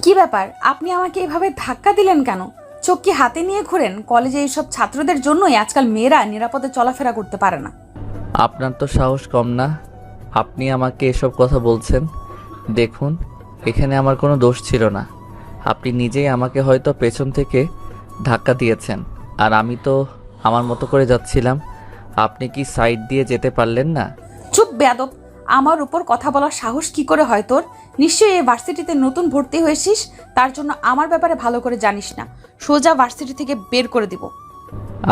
কি ব্যাপার, আপনি আমাকে এভাবে ধাক্কা দিলেন কেন? চোখ কি হাতে নিয়ে ঘোরেন? কলেজে এইসব ছাত্রদের জন্যই আজকাল মেয়েরা নিরাপদে চলাফেরা করতে পারে না। আপনার তো সাহস কম না, আপনি আমাকে এসব কথা বলছেন? দেখুন, এখানে আমার কোনো দোষ ছিল না। আপনি নিজেই আমাকে হয়তো পেছন থেকে ধাক্কা দিয়েছেন, আর আমি তো আমার মতো করে যাচ্ছিলাম। আপনি কি সাইড দিয়ে যেতে পারলেন না? চুপ বেয়াদব! আমার উপর কথা বলার সাহস কি করে হয় তোর? নিশ্চয়ই এই ভার্সিটিতে নতুন ভর্তি হয়েছিস, তার জন্য আমার ব্যাপারে ভালো করে জানিস না। সোজা ভার্সিটি থেকে বের করে দিব।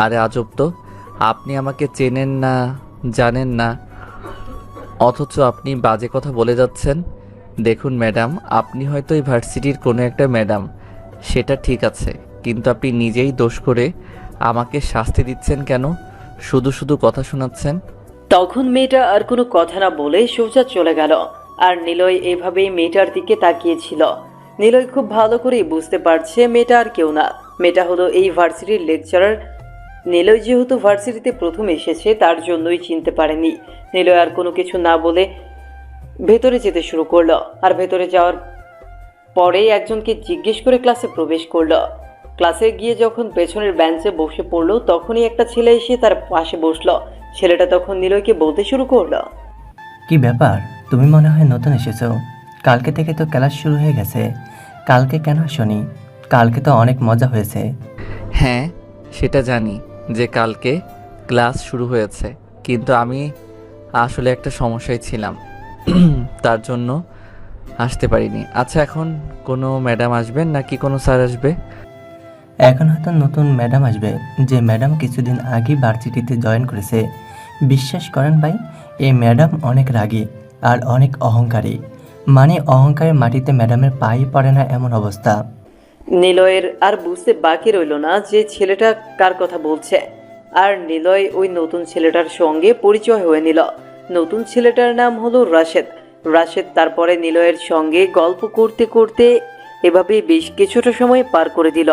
আরে আজব তো, আপনি আমাকে চেনেন না, জানেন না, অথচ আপনি বাজে কথা বলে যাচ্ছেন। দেখুন ম্যাডাম, আপনি হয়তো এই ভার্সিটির কোনো একটা ম্যাডাম, সেটা ঠিক আছে, কিন্তু আপনি নিজেই দোষ করে আমাকে শাস্তি দিচ্ছেন কেন? শুধু শুধু কথা শোনাচ্ছেন। তখন মেয়েটা আর কোনো কথা না বলে সোজা চলে গেল। আর নিলয় এভাবেই মেয়েটার দিকে তাকিয়েছিল। নিলয় খুব ভালো করেই বুঝতে পারছে মেয়েটা আর কেউ না, মেয়েটা হলো এই ভার্সিটির লেকচারার। নিলয় যেহেতু ভার্সিটিতে প্রথম এসেছে তার জন্যই চিনতে পারেনি। নিলয় আর কোনো কিছু না বলে ভেতরে যেতে শুরু করলো। আর ভেতরে যাওয়ার পরেই একজনকে জিজ্ঞেস করে ক্লাসে প্রবেশ করলো। ক্লাসে গিয়ে যখন পেছনের বেঞ্চে বসে পড়লো তখনই একটা ছেলে এসে তার পাশে বসলো। ছেলেটা তখন নিলয়কে বলতে শুরু করলো, কি ব্যাপার, তুমি মনে হয় নতুন এসেছো? কালকে থেকে তো ক্লাস শুরু হয়ে গেছে, কালকে কেন আসোনি? কালকে তো অনেক মজা হয়েছে। হ্যাঁ, সেটা জানি যে কালকে ক্লাস শুরু হয়েছে, কিন্তু আমি আসলে একটা সমস্যায় ছিলাম, তার জন্য আসতে পারিনি। আচ্ছা, এখন কোনো ম্যাডাম আসবেন নাকি কোনো স্যার আসবে? এখন হয়তো নতুন ম্যাডাম আসবে, যে ম্যাডাম কিছুদিন আগেই ভার্সিটিতে জয়েন করেছে। বিশ্বাস করেন ভাই, এই ম্যাডাম অনেক রাগী আর অনেক অহংকারী। মানে অহংকারের মাটিতে ম্যাডামের পাই পড়ে না এমন অবস্থা। নিলয়ের আর বুঝতে বাকি রইল না যে ছেলেটা কার কথা বলছে। আর নিলয় ওই নতুন ছেলেটার সঙ্গে পরিচয় হয়ে নিল। নতুন ছেলেটার নাম হলো রাশেদ। রাশেদ তারপরে নিলয়ের সঙ্গে গল্প করতে করতে এভাবে বেশ কিছুটা সময় পার করে দিল।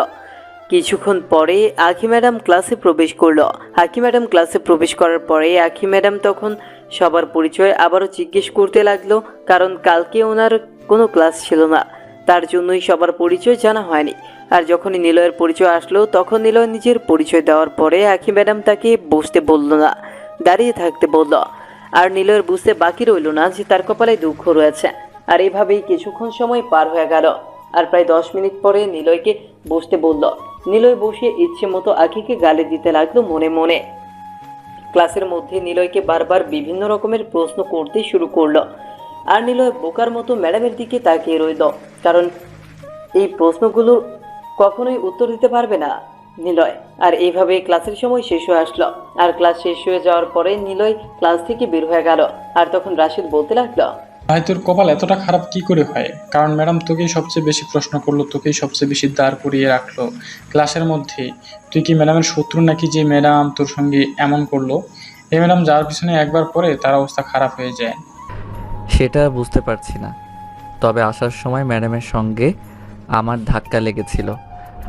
কিছুক্ষণ পরে আখি ম্যাডাম ক্লাসে প্রবেশ করলো। আখি ম্যাডাম ক্লাসে প্রবেশ করার পরে আখি ম্যাডাম তখন সবার পরিচয় আবারও জিজ্ঞেস করতে লাগলো, কারণ কালকে ওনার কোনো ক্লাস ছিল না, তার জন্যই সবার পরিচয় জানা হয়নি। আর যখনই নিলয়ের পরিচয় আসলো তখন নিলয় নিজের পরিচয় দেওয়ার পরে আখি ম্যাডাম তাকে বসতে বলল না, দাঁড়িয়ে থাকতে বলল। আর নিলয়ের বুঝতে বাকি রইল না যে তার কপালে দুঃখ রয়েছে। আর এভাবেই কিছুক্ষণ সময় পার হয়ে গেল। আর প্রায় 10 মিনিট পরে নিলয়কে বসতে বলল। নিলয় বসে ইচ্ছে মতো আখিকে গালি দিতে লাগলো মনে মনে। ক্লাসের মধ্যে নিলয়কে বারবার বিভিন্ন রকমের প্রশ্ন করতে শুরু করলো। আর নিলয় বোকার মতো ম্যাডামের দিকে তাকিয়ে রইল, কারণ এই প্রশ্নগুলোর কখনোই উত্তর দিতে পারবে না নিলয়। আর এইভাবে ক্লাসের সময় শেষ হয়ে আসলো। আর ক্লাস শেষ হয়ে যাওয়ার পরে নিলয় ক্লাস থেকে বের হয়ে গেল। আর তখন রাশিদ বলতে লাগলো, ভাই তোর কপাল এতটা খারাপ কি করে হয়? কারণ ম্যাডাম তোকেই সবচেয়ে বেশি প্রশ্ন করলো, তোকেই সবচেয়ে বেশি দাঁড় করিয়ে রাখলো ক্লাসের মধ্যে। তুই কি ম্যাডামের শত্রু নাকি যে ম্যাডাম তোর সঙ্গে এমন করলো? এই ম্যাডাম যার পিছনে একবার পড়ে তার অবস্থা খারাপ হয়ে যায়। সেটা বুঝতে পারছি না, তবে আসার সময় ম্যাডামের সঙ্গে আমার ধাক্কা লেগেছিল।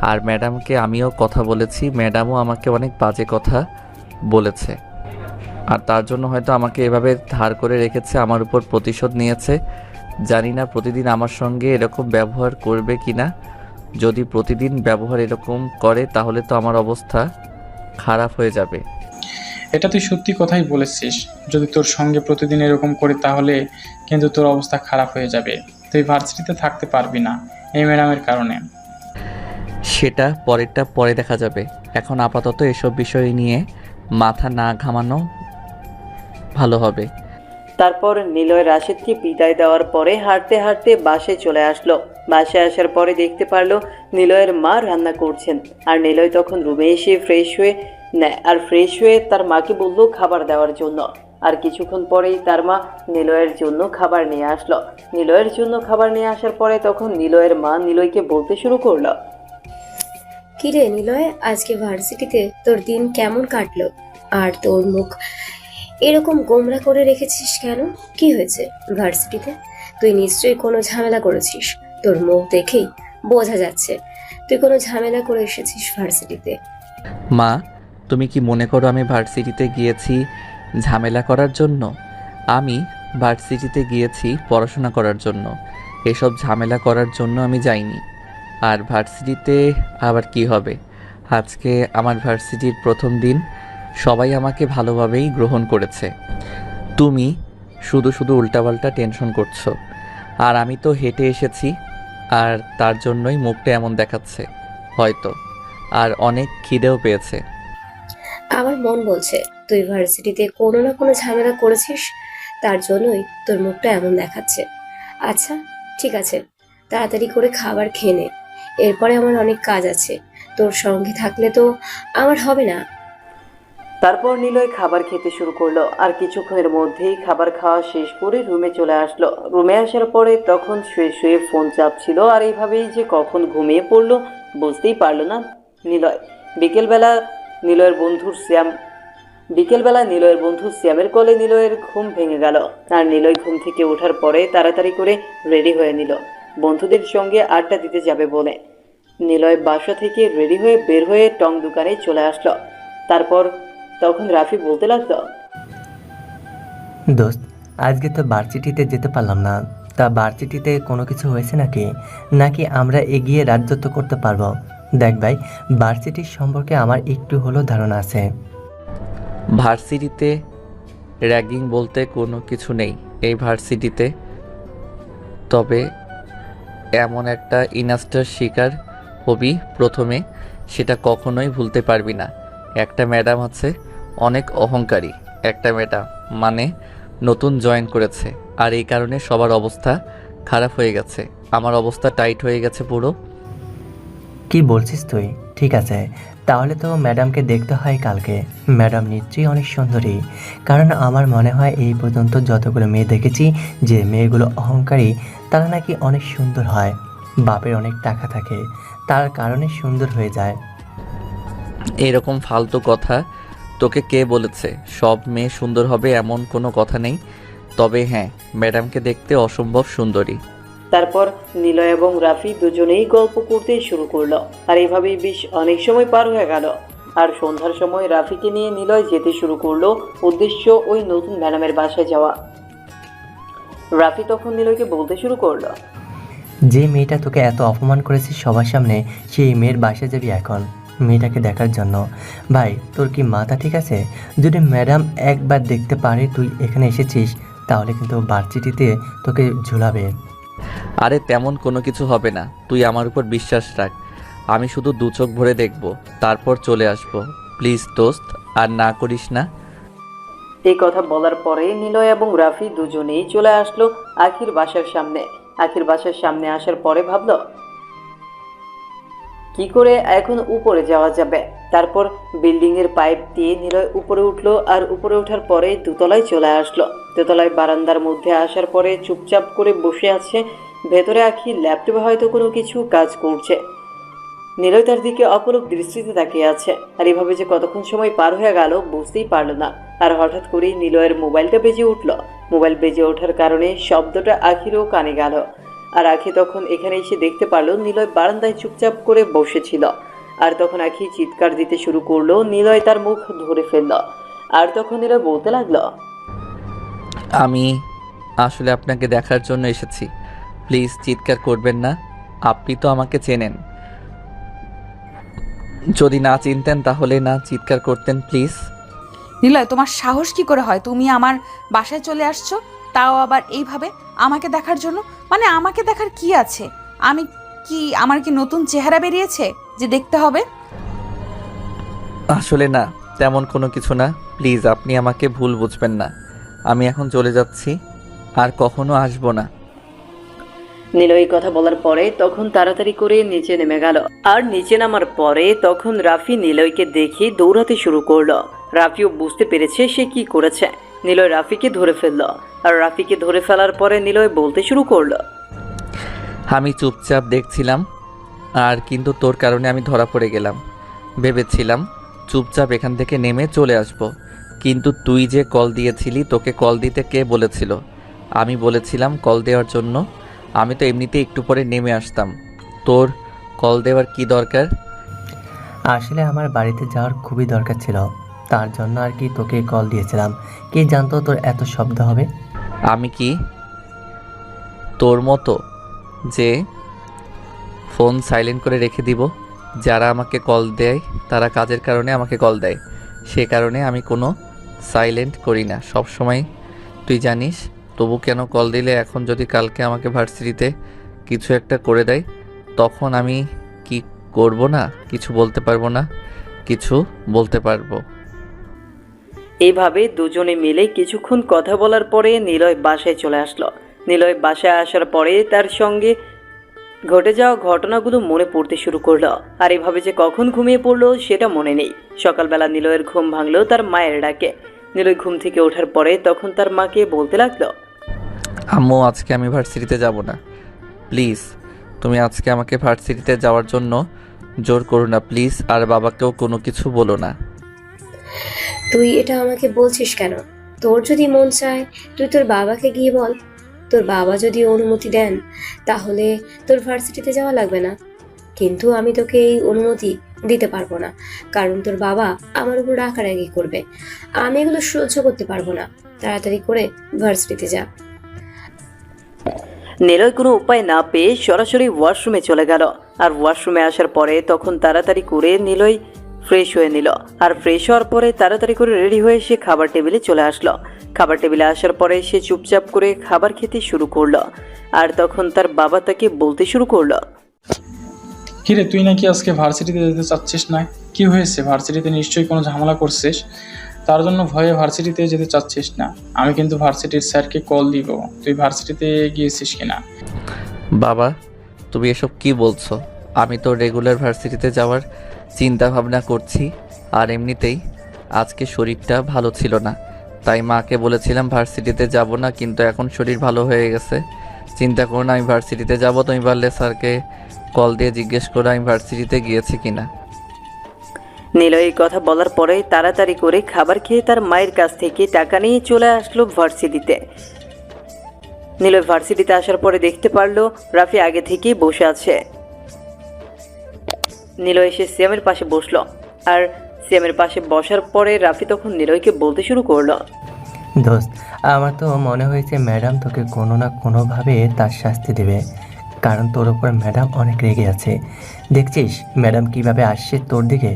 আর ম্যাডামকে আমিও কথা বলেছি, ম্যাডামও আমাকে অনেক বাজে কথা বলেছে। আর তার জন্য হয়তো আমাকে এভাবে ধার করে রেখেছে, আমার উপর প্রতিশোধ নিয়েছে। জানি না প্রতিদিন আমার সঙ্গে এরকম ব্যবহার করবে কি না। যদি প্রতিদিন ব্যবহার এরকম করে তাহলে তো আমার অবস্থা খারাপ হয়ে যাবে। এটা তুই সত্যি কথাই বলেছিস, যদি তোর সঙ্গে প্রতিদিন এরকম করে তাহলে কিন্তু তোর অবস্থা খারাপ হয়ে যাবে। তুই ভার্সিটিতে থাকতে পারবি না এই ম্যাডামের কারণে। সেটা পরেরটা পরে দেখা যাবে, এখন আপাতত এসব বিষয় নিয়ে মাথা না ঘামানো ভালো হবে। তারপর নিলয় রাশেদকে বিদায় দেওয়ার পরে হাঁটতে হাঁটতে বাসায় চলে আসলো। বাসায় আসার পরে দেখতে পারলো নিলয়ের মা রান্না করছেন। আর নিলয় তখন রুমে এসে ফ্রেশ হয়ে নেয়। আর ফ্রেশ হয়ে তার মাকে বলল খাবার দেওয়ার জন্য। আর কিছুক্ষণ পরেই তার মা নিলয়ের জন্য খাবার নিয়ে আসলো। নিলয়ের জন্য খাবার নিয়ে আসার পরে তখন নিলয়ের মা নিলয়কে বলতে শুরু করলো, কিরে নিলয়, আজকে ভার্সিটিতে তোর দিন কেমন কাটলো? আর তোর মুখ এরকম গোমরা করে রেখেছিস কেন? কি হয়েছে ভার্সিটিতে? তুই নিশ্চয়ই কোনো ঝামেলা করেছিস, তোর মুখ দেখেই বোঝা যাচ্ছে তুই কোনো ঝামেলা করে এসেছিস ভার্সিটিতে। মা, তুমি কি মনে করো আমি ভার্সিটিতে গিয়েছি ঝামেলা করার জন্য? আমি ভার্সিটিতে গিয়েছি পড়াশোনা করার জন্য। এসব ঝামেলা করার জন্য আমি যাইনি। আর ভার্সিটিতে আবার কি হবে, আজকে আমার ভার্সিটির প্রথম দিন, সবাই আমাকে ভালোভাবেই গ্রহণ করেছে। তুমি শুধু শুধু উল্টাপাল্টা টেনশন করছো। আর আমি তো হেঁটে এসেছি, আর তার জন্যই মুখটা এমন দেখাচ্ছে হয়তো, আর অনেক খিদেও পেয়েছে। আমার মন বলছে তুই ভার্সিটিতে কোনো না কোনো ঝামেলা করেছিস, তার জন্যই তোর মুখটা এমন দেখাচ্ছে। আচ্ছা ঠিক আছে, তাড়াতাড়ি করে খাবার খেয়ে নে, এরপরে আমার অনেক কাজ আছে, তোর সঙ্গে থাকলে তো আমার হবে না। তারপর নিলয় খাবার খেতে শুরু করলো, আর কিছুক্ষণের মধ্যেই খাবার খাওয়া শেষ করে রুমে চলে আসলো। রুমে আসার পরে তখন শুয়ে শুয়ে ফোন চাপছিল, আর এইভাবেই যে কখন ঘুমিয়ে পড়লো বুঝতেই পারলো না নিলয়। বিকেলবেলা নিলয়ের বন্ধু শ্যামের কলে নিলয়ের ঘুম ভেঙে গেল। আর নিলয় ঘুম থেকে ওঠার পরে তাড়াতাড়ি করে রেডি হয়ে নিল বন্ধুদের সঙ্গে আড্ডা দিতে যাবে বলে। নিলয় বাসা থেকে রেডি হয়ে বের হয়ে টং দোকানে চলে আসলো। তারপর তখন রাফি বলতে লাগলো, দোস্ত, আজকে তো ভার্সিটিতে যেতে পারলাম না। তা ভার্সিটিতে কোনো কিছু হয়েছে নাকি? নাকি আমরা এগিয়ে রাজত্ব করতে পারবো? দেখ ভাই, ভার্সিটির সম্পর্কে আমার একটু হলেও ধারণা আছে। ভার্সিটিতে র্যাগিং বলতে কোনো কিছু নেই এই ভার্সিটিতে, তবে এমন একটা ইনস্টার শিকার হবি প্রথমে, সেটা কখনোই ভুলতে পারবি না। একটা ম্যাডাম আছে, অনেক অহংকারী একটা ম্যাডাম, মানে নতুন জয়েন করেছে, আর এই কারণে সবার অবস্থা খারাপ হয়ে গেছে। আমার অবস্থা টাইট হয়ে গেছে পুরো। কি বলছিস তুই? ঠিক আছে, তাহলে তো ম্যাডামকে দেখতে হয় কালকে। ম্যাডাম নিশ্চয়ই অনেক সুন্দরী, কারণ আমার মনে হয় এই পর্যন্ত যতগুলো মেয়ে দেখেছি, যে মেয়েগুলো অহংকারী তারা নাকি অনেক সুন্দর হয়। বাপের অনেক টাকা থাকে, তার কারণে সুন্দর হয়ে যায়। এরকম ফালতু কথা তোকে কে বলেছে? সব মেয়ে সুন্দর হবে এমন কোনো কথা নেই, তবে হ্যাঁ, ম্যাডামকে দেখতে অসম্ভব সুন্দরী। তারপর নিলয় এবং রাফি দুজনেই গল্প করতে শুরু করলো। আর এইভাবেই বেশ অনেক সময় পার হয়ে গেল। আর সন্ধ্যার সময় রাফিকে নিয়ে নিলয় যেতে শুরু করলো, উদ্দেশ্য ওই নতুন ম্যাডামের বাসায় যাওয়া। রাফি তখন নিলয়কে বলতে শুরু করলো, যে মেয়েটা তোকে এত অপমান করেছে সবার সামনে, সেই মেয়ের বাসায় যাবি এখন মেয়েটাকে দেখার জন্য। ভাই, তোর কি মাথা ঠিক আছে? যদি ম্যাডাম একবার দেখতে পারে তুই এখানে এসেছিস, তাহলে কিন্তু ভার্সিটিতে তোকে ঝুলাবে। আরে তেমন কোনো কিছু হবে না, তুই আমার উপর বিশ্বাস রাখ। আমি শুধু দু চোখ ভরে দেখব, তারপর চলে আসব। প্লিজ দোস্ত, আর না করিস না। এই কথা বলার পরে নিলয় এবং রাফি দুজনেই চলে আসলো আখির বাসার সামনে। আখির বাসার সামনে আসার পরে ভাবলো কি করে এখন উপরে যাওয়া যাবে। তারপর বিল্ডিং এর পাইপ দিয়ে নিলয় উপরে উঠলো, আর উপরে ওঠার পরে দোতলায় চলে আসলো। দোতলায় বারান্দার মধ্যে আসার পরে চুপচাপ করে বসে আছে। ভেতরে আখি ল্যাপটপে হয়তো কোনো কিছু কাজ করছে। নিলয় তার দিকে অপলক দৃষ্টিতে তাকিয়ে আছে। আর এভাবে যে কতক্ষণ সময় পার হয়ে গেল বুঝতেই পারলো না। আর হঠাৎ করেই নিলয়ের মোবাইলটা বেজে উঠলো। মোবাইল বেজে ওঠার কারণে শব্দটা আখিরও কানে গেল। আর আখি তখন এখানে এসে দেখতে পারলো নিলয় বারান্দায় চুপচাপ করে বসেছিল। আর তখন আখি চিৎকার দিতে শুরু করলো। নিলয় তার মুখ ধরে ফেললো। আর তখন নিলয় বলতে লাগলো, আমি আসলে আপনাকে দেখার জন্য এসেছি, প্লিজ চিৎকার করবেন না। আপনি তো আমাকে চেনেন, যদি না চিনতেন তাহলে না চিৎকার করতেন প্লিজ। নিলয়, তোমার সাহস কি করে হয়? তুমি আমার বাসায় চলে আসছো, তাও আবার এইভাবে আমাকে দেখার জন্য। মানে আমাকে দেখার কি আছে? আমার কি নতুন চেহারা বেরিয়েছে যে দেখতে হবে? আসলে না, তেমন কোনো কিছু না। প্লিজ আপনি আমাকে ভুল বুঝবেন না। আমি এখন চলে যাচ্ছি, আর কখনো আসবো না। নিলয় কথা বলার পরে তখন তাড়াতাড়ি করে নিচে নেমে গেল। আর নিচে নামার পরে তখন রাফি নিলয়কে দেখে দৌড়াতে শুরু করলো। রাফিও বুঝতে পেরেছে সে কি করেছে। নিলয় রাফিকে ধরে ফেললো। আর রাফিকে ধরে ফেলার পরে নিলয় বলতে শুরু করলো, আমি চুপচাপ দেখছিলাম, আর কিন্তু তোর কারণে আমি ধরা পড়ে গেলাম। ভেবেছিলাম চুপচাপ এখান থেকে নেমে চলে আসব, কিন্তু তুই যে কল দিয়েছিলি, তোকে কল দিতে কে বলেছিল? আমি বলেছিলাম কল দেওয়ার জন্য। আমি তো এমনিতে একটু পরে নেমে আসতাম, তোর কল দেওয়ার কি দরকার? আসলে আমার বাড়িতে যাওয়ার খুবই দরকার ছিল, তার জন্য আর কি তোকে কল দিয়েছিলাম। কে জানতো তোর এত শব্দ হবে? আমি কি তোর মতো যে ফোন সাইলেন্ট করে রেখে দিব। যারা আমাকে কল দেয় তারা কাজের কারণে আমাকে কল দেয়, সে কারণে আমি কোনো সাইলেন্ট করি না সব সময়, তুই জানিস। তবু কেন কল দিলে এখন যদি কালকে আমাকে ভার্সিটিতে কিছু একটা করে দেয় তখন আমি কি করব? না কিছু বলতে পারবো না, কিছু বলতে পারবো। এইভাবে দুজনে মিলে কিছুক্ষণ কথা বলার পরে নিলয় বাসায় চলে আসলো। নিলয় বাসায় আসার পরে তার সঙ্গে ঘটে যাওয়া ঘটনাগুলো মনে পড়তে শুরু করলো। আর এভাবে যে কখন ঘুমিয়ে পড়লো সেটা মনে নেই। সকালবেলা নিলয়ের ঘুম ভাঙলো তার মায়ের ডাকে। নিলয় ঘুম থেকে ওঠার পরে তখন তার মাকে বলতে লাগলো, আম্মু, আজকে আমি ভার্সিটিতে যাব না, প্লিজ। তুমি আজকে আমাকে ভার্সিটিতে যাওয়ার জন্য জোর করো না প্লিজ, আর বাবাকেও কোনো কিছু বলো না। তুই এটা আমাকে বলছিস কেন? তোর যদি মন চায় তুই তোর বাবাকে গিয়ে বল। তোর বাবা যদি অনুমতি দেন তাহলে তোর ভার্সিটিতে যাওয়া লাগবে না, কিন্তু আমি তোকে এই অনুমতি দিতে পারবো না, কারণ তোর বাবা আমার উপর রাগারাগি করবে। আমি এগুলো সহ্য করতে পারবো না। তাড়াতাড়ি করে ভার্সিটিতে যা। নিলয় কোনো উপায় না পেয়ে সরাসরি ওয়াশরুমে চলে গেল। আর ওয়াশরুমে আসার পরে তখন তাড়াতাড়ি করে নিলয় ফ্রেশ হয়ে নিল। আর ফ্রেশ হওয়ার পরে তাড়াতাড়ি করে রেডি হয়ে সে খাবার টেবিলে চলে আসলো। খাবার টেবিলে আসার পরে সে চুপচাপ করে খাবার খেতে শুরু করলো। আর তখন তার বাবা তাকে বলতে শুরু করলো, কিরে, তুই নাকি আজকে ভার্সিটিতে যেতে চাচ্ছিস না? কি হয়েছে? ভার্সিটিতে নিশ্চয়ই কোনো ঝামেলা করছিস, তার জন্য ভয়ে ভার্সিটিতে যেতে চাচ্ছিস না। আমি কিন্তু ভার্সিটির স্যারকে কল দিব তুই ভার্সিটিতে গিয়েছিস কিনা। বাবা, তুমি এসব কি বলছো? আমি তো রেগুলার ভার্সিটিতে যাওয়ার চিন্তা ভাবনা করছি, আর এমনিতেই আজকে শরীরটা ভালো ছিল না, তাই মাকে বলেছিলাম ভার্সিটিতে যাব না, কিন্তু এখন শরীর ভালো হয়ে গেছে। চিন্তা করো না, আমি ভার্সিটিতে যাব। তুমি পারলে স্যারকে কল দিয়ে জিজ্ঞেস করো আমি ভার্সিটিতে গিয়েছি কিনা। নিলয় এই কথা বলার পরে তাড়াতাড়ি করে খাবার খেয়ে তার মায়ের কাছ থেকে টাকা নিয়ে চলে আসলো ভার্সিটিতে। নিলয় ভার্সিটিতে আসার পরে দেখতে পারলো রাফি আগে থেকেই বসে আছে। নিলয় এসে সিয়ামের পাশে বসলো। আর সিয়ামের পাশে বসার পরে রাফি তখন নিলয়কে বলতে শুরু করলো, দোস্ত, আমার তো মনে হয়েছে ম্যাডাম তোকে কোনো না কোনোভাবে তার শাস্তি দেবে, কারণ তোর ওপর ম্যাডাম অনেক রেগে আছে। দেখছিস ম্যাডাম কিভাবে আসছে তোর দিকে,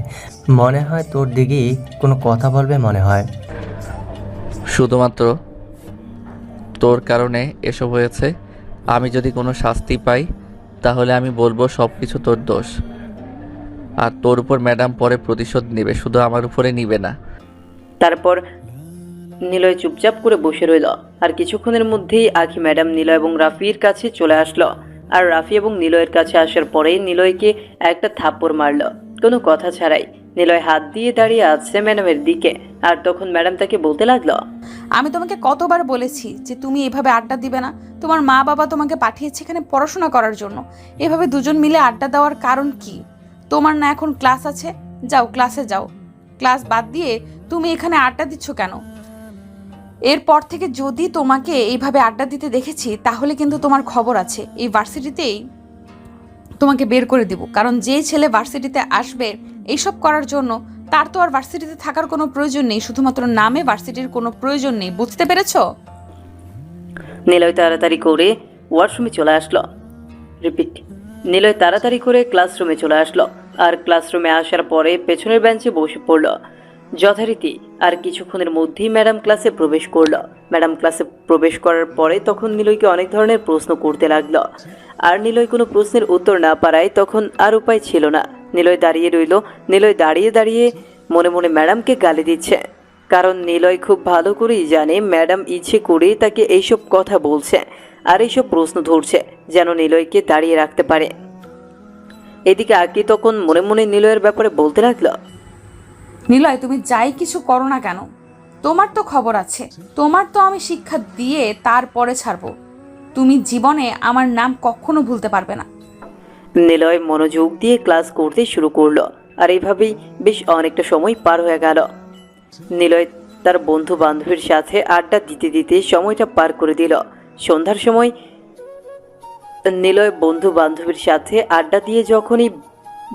মনে হয় তোর দিকেই কোনো কথা বলবে মনে হয়। শুধুমাত্র তোর কারণে এসব হয়েছে। আমি যদি কোনো শাস্তি পাই তাহলে আমি বলবো সব কিছু তোর দোষ, আর তোর উপর ম্যাডাম পরে প্রতিশোধ নেবে, শুধু আমার উপরে নিবে না। তারপর নিলয় চুপচাপ করে বসে রইল। আর কিছুক্ষণের মধ্যেই আখি ম্যাডাম নিলয় এবং রাফির কাছে চলে আসলো। আর রাফি এবং নিলয়ের কাছে আসার পরেই নিলয়কে একটা থাপ্পড় মারল কোনো কথা ছাড়াই। নিলয় হাত দিয়ে দাঁড়িয়ে আছে ম্যাডামের দিকে। আর তখন ম্যাডাম তাকে বলতে লাগলো, আমি তোমাকে কতবার বলেছি যে তুমি এভাবে আড্ডা দিবে না। তোমার মা বাবা তোমাকে পাঠিয়েছে এখানে পড়াশোনা করার জন্য, এভাবে দুজন মিলে আড্ডা দেওয়ার কারণ কি? তোমার না এখন ক্লাস আছে, যাও ক্লাসে যাও। ক্লাস বাদ দিয়ে তুমি এখানে আড্ডা দিচ্ছ কেন? এরপর থেকে যদি তোমাকে এইভাবে আড্ডা দিতে দেখেছি তাহলে কিন্তু তোমার খবর আছে, এই ভার্সিটিতেই তোমাকে বের করে দিব। কারণ যে ছেলে ভার্সিটিতে আসবে এইসব করার জন্য, তার তো আর ভার্সিটিতে থাকার কোনো প্রয়োজন নেই, শুধুমাত্র নামে ভার্সিটির কোনো প্রয়োজন নেই। বুঝতে পেরেছো? নিলয় তাড়াতাড়ি করে ওয়াশরুমে চলে আসলো। রিপিট, নিলয় তাড়াতাড়ি করে ক্লাসরুমে চলে আসলো। আর ক্লাসরুমে আসার পরে পেছনের বেঞ্চে বসে পড়লো যথারীতি। আর কিছুক্ষণের মধ্যেই ম্যাডাম ক্লাসে প্রবেশ করলো। ম্যাডাম ক্লাসে প্রবেশ করার পরে তখন নিলয়কে অনেক ধরনের প্রশ্ন করতে লাগলো। আর নিলয় কোনো প্রশ্নের উত্তর না পারায় তখন আর উপায় ছিল না, নিলয় দাঁড়িয়ে রইল। নিলয় দাঁড়িয়ে দাঁড়িয়ে মনে মনে ম্যাডামকে গালি দিচ্ছে, কারণ নিলয় খুব ভালো করেই জানে ম্যাডাম ইচ্ছে করেই তাকে এইসব কথা বলছে আর এইসব প্রশ্ন ধরছে যেন নিলয়কে দাঁড়িয়ে রাখতে পারে। এদিকে আকি তখন মনে মনে নিলয়ের ব্যাপারে বলতে লাগলো, নিলয়, তুমি যাই কিছু করো না কেন, তোমার তো খবর আছে, তোমার তো আমি শিক্ষা দিয়ে তারপরে ছাড়বো। তুমি জীবনে আমার নাম কখনো ভুলতে পারবে না। নিলয় মনোযোগ দিয়ে ক্লাস করতে শুরু করলো। আর এইভাবেই বেশ অনেকটা সময় পার হয়ে গেল। নিলয় তার বন্ধু বান্ধবীর সাথে আড্ডা দিতে দিতে সময়টা পার করে দিল। সন্ধ্যার সময় নিলয় বন্ধু বান্ধবীর সাথে আড্ডা দিয়ে যখনই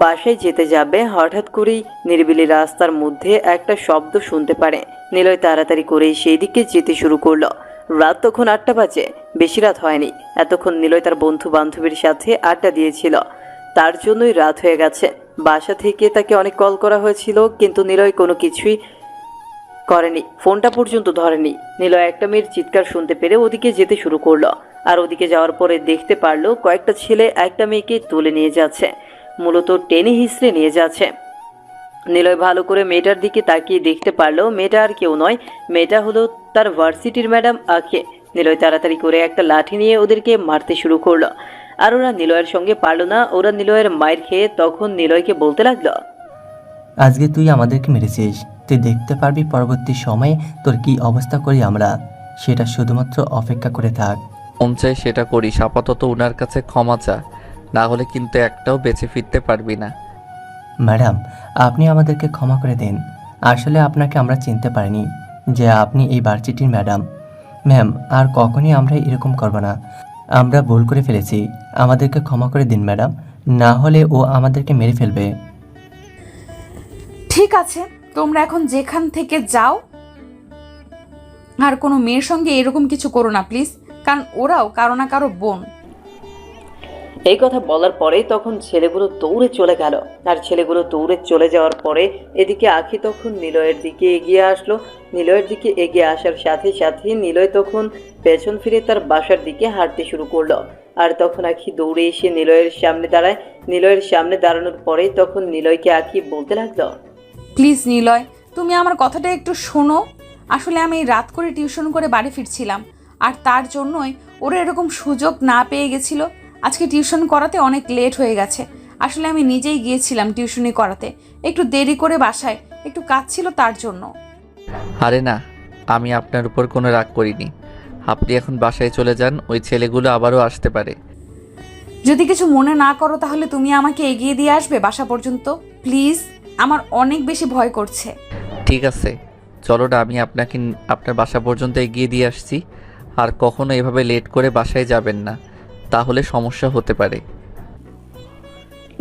বাসায় যেতে যাবে হঠাৎ করেই নিরিবিলি রাস্তার মধ্যে একটা শব্দ শুনতে পারে। নিলয় তাড়াতাড়ি করে সেই দিকে যেতে শুরু করলো। রাত তখন 8টা বাজে, বেশি রাত হয়নি। এতক্ষণ নিলয় তার বন্ধু বান্ধবীর সাথে আড্ডা দিয়েছিল, তার জন্যই রাত হয়ে গেছে। বাসা থেকে তাকে অনেক কল করা হয়েছিল, কিন্তু নিলয় কোনো কিছুই করেনি, ফোনটা পর্যন্ত ধরেনি। নিলয় একটা মেয়ের চিৎকার শুনতে পেরে ওদিকে যেতে শুরু করলো, আর ওদিকে যাওয়ার পরে দেখতে পারলো কয়েকটা ছেলে একটা মেয়েকে তুলে নিয়ে যাচ্ছে, মূলত টেনে হিঁচড়ে নিয়ে যাচ্ছে। নিলয় ভালো করে মেয়েটার দিকে তাকিয়ে দেখতে পারলো মেয়েটা আর কেউ নয়, মেয়েটা হলো তার ভার্সিটির ম্যাডাম আঁখি। নিলয় তাড়াতাড়ি করে একটা লাঠি নিয়ে ওদেরকে মারতে শুরু করলো, আর ওরা নিলয়ের সঙ্গে পারলো না। ওরা নিলয়ের মায়ের খেয়ে তখন নিলয়কে বলতে লাগলো, আজকে তুই আমাদেরকে মেরেছিস, তুই দেখতে পারবি পরবর্তী সময়ে তোর কি অবস্থা করি আমরা, সেটা শুধুমাত্র অপেক্ষা করে থাক। মন চাই সেটা করিস, আপাতত ওনার কাছে ক্ষমা চা, না হলে কিন্তু একটাও বেঁচে ফিরতে পারবি না। ম্যাডাম, আপনি আমাদেরকে ক্ষমা করে দিন। আসলে আপনাকে আমরা চিনতে পারিনি যে আপনি এই ভার্সিটির ম্যাডাম। ম্যাম, আর কখনই আমরা এরকম করব না। আমরা ভুল করে ফেলেছি, আমাদেরকে ক্ষমা করে দিন ম্যাডাম, না হলে ও আমাদেরকে মেরে ফেলবে। ঠিক আছে, তোমরা এখন যেখান থেকে যাও, আর কোনো মেয়ের সঙ্গে এরকম কিছু করো না প্লিজ, কারণ ওরাও কারো না কারো বোন। এই কথা বলার পরে তখন ছেলেগুলো দৌড়ে চলে গেল। আর ছেলেগুলো দৌড়ে চলে যাওয়ার পরে এদিকে আঁখি তখন নিলয়ের দিকে এগিয়ে আসলো। নিলয়ের দিকে এগিয়ে আসার সাথে সাথে নিলয় তখন পেছন ফিরে তার বাসার দিকে হাঁটতে শুরু করলো। আর তখন আঁখি দৌড়ে এসে নিলয়ের সামনে দাঁড়ায়। নিলয়ের সামনে দাঁড়ানোর পরে তখন নিলয়কে আঁখি বলতে লাগলো, প্লিজ নিলয়, তুমি আমার কথাটা একটু শোনো। আসলে আমি রাত করে টিউশন করে বাড়ি ফিরছিলাম, আর তার জন্যই ওরা এরকম সুযোগ না পেয়ে গেছিল। আজকে টিউশন করাতে অনেক লেট হয়ে গেছে। আসলে আমি নিজেই গিয়েছিলাম টিউশনি করাতে, একটু দেরি করে বাসায় একটু কাজ ছিল তার জন্য। আরে না, আমি আপনার উপর কোনো রাগ করিনি। আপনি এখন বাসায় চলে যান, ওই ছেলেগুলো আবারও আসতে পারে। যদি কিছু মনে না করো তাহলে তুমি আমাকে এগিয়ে দিয়ে আসবে বাসা পর্যন্ত প্লিজ, আমার অনেক বেশি ভয় করছে। ঠিক আছে, চলো না, আমি আপনাকে আপনার বাসা পর্যন্ত এগিয়ে দিয়ে আসছি। আর কখনো এভাবে লেট করে বাসায় যাবেন না, তাহলে সমস্যা হতে পারে।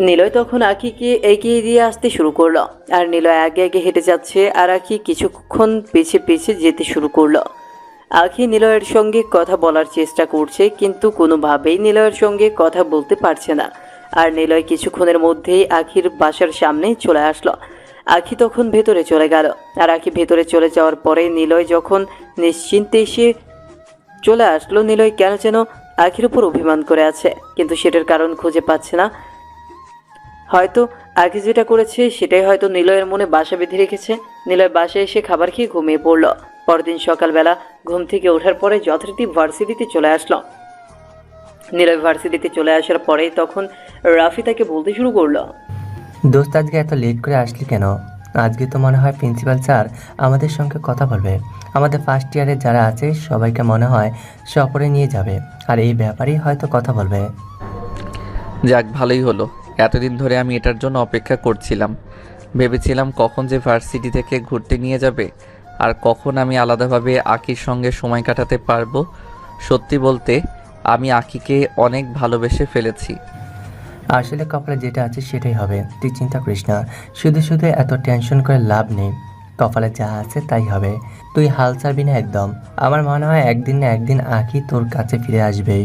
নিলয় তখন আঁখিকে এগিয়ে দিয়ে আসতে শুরু করলো। আর নিলয় আগে আগে হেঁটে যাচ্ছে, আর আঁখি কিছুক্ষণ পিছে পিছে যেতে শুরু করলো। আঁখি নিলয়ের সঙ্গে কথা বলার চেষ্টা করছে, কিন্তু কোনোভাবেই নিলয়ের সঙ্গে কথা বলতে পারছে না। আর নিলয় কিছুক্ষণের মধ্যেই আঁখির বাসার সামনে চলে আসলো। আঁখি তখন ভেতরে চলে গেল। আর আঁখি ভেতরে চলে যাওয়ার পরে নিলয় যখন নিশ্চিন্তে এসে চলে আসলো, নিলয় কেন যেন আঁখির উপর অভিমান করে আছে, কিন্তু সেটার কারণ খুঁজে পাচ্ছে না। হয়তো আঁখি যেটা করেছে সেটাই হয়তো নিলয়ের মনে বাসা বেঁধে রেখেছে। নিলয় বাসায় এসে খাবার খেয়ে ঘুমিয়ে পড়ল। পরদিন সকালবেলা ঘুম থেকে ওঠার পরে যথারীতি ভার্সিটিতে চলে আসলো। নিলয় ভার্সিটিতে চলে আসার পরে তখন রাফি তাকে বলতে শুরু করলো, দোস্ত, আজকে এত লেট করে আসলি কেন? আজকে তো মনে হয় প্রিন্সিপাল স্যার আমাদের সঙ্গে কথা বলবে। আমাদের ফার্স্ট ইয়ারে যারা আছে সবাইকে মনে হয় সফরে নিয়ে যাবে, আর এই ব্যাপারেই হয়তো কথা বলবে। যাক, ভালোই হলো। এতদিন ধরে আমি এটার জন্য অপেক্ষা করছিলাম। ভেবেছিলাম কখন যে ভার্সিটি থেকে ঘুরতে নিয়ে যাবে, আর কখন আমি আলাদাভাবে আঁকির সঙ্গে সময় কাটাতে পারবো। সত্যি বলতে আমি আঁকিকে অনেক ভালোবেসে ফেলেছি। আসলে কপালে যেটা আছে সেটাই হবে, তুই চিন্তা করিস না। শুধু শুধু এত টেনশন করে লাভ নেই, কপালে যা আছে তাই হবে। তুই হাল ছাড়বি না একদম। আমার মনে হয় একদিন না একদিন আঁকি তোর কাছে ফিরে আসবে।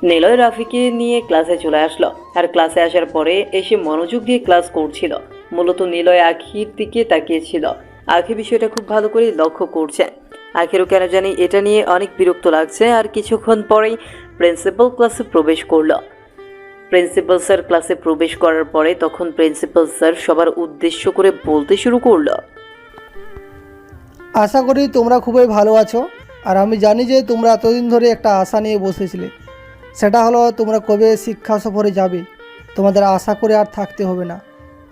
নিলয় রাফিকে নিয়ে ক্লাসে চলে আসলো। আর ক্লাসে আসার পরে এসে মনোযোগ দিয়ে ক্লাস করছিল। মূলত নিলয় আঁখির দিকে তাকিয়েছিল। আঁখি বিষয়টা খুব ভালো করে লক্ষ্য করছে। আঁখিরও কেন জানি এটা নিয়ে অনেক বিরক্ত লাগছে। আর কিছুক্ষণ পরেই প্রিন্সিপাল ক্লাসে প্রবেশ করলো। প্রিন্সিপাল স্যার ক্লাসে প্রবেশ করার পরে তখন প্রিন্সিপাল স্যার সবার উদ্দেশ্য করে বলতে শুরু করলো, আশা করি তোমরা খুবই ভালো আছো। আর আমি জানি যে তোমরা এতদিন ধরে একটা আশা নিয়ে বসেছিলে, সেটা হলো তোমরা কবে শিক্ষা সফরে যাবে। তোমাদের আশা করে আর থাকতে হবে না।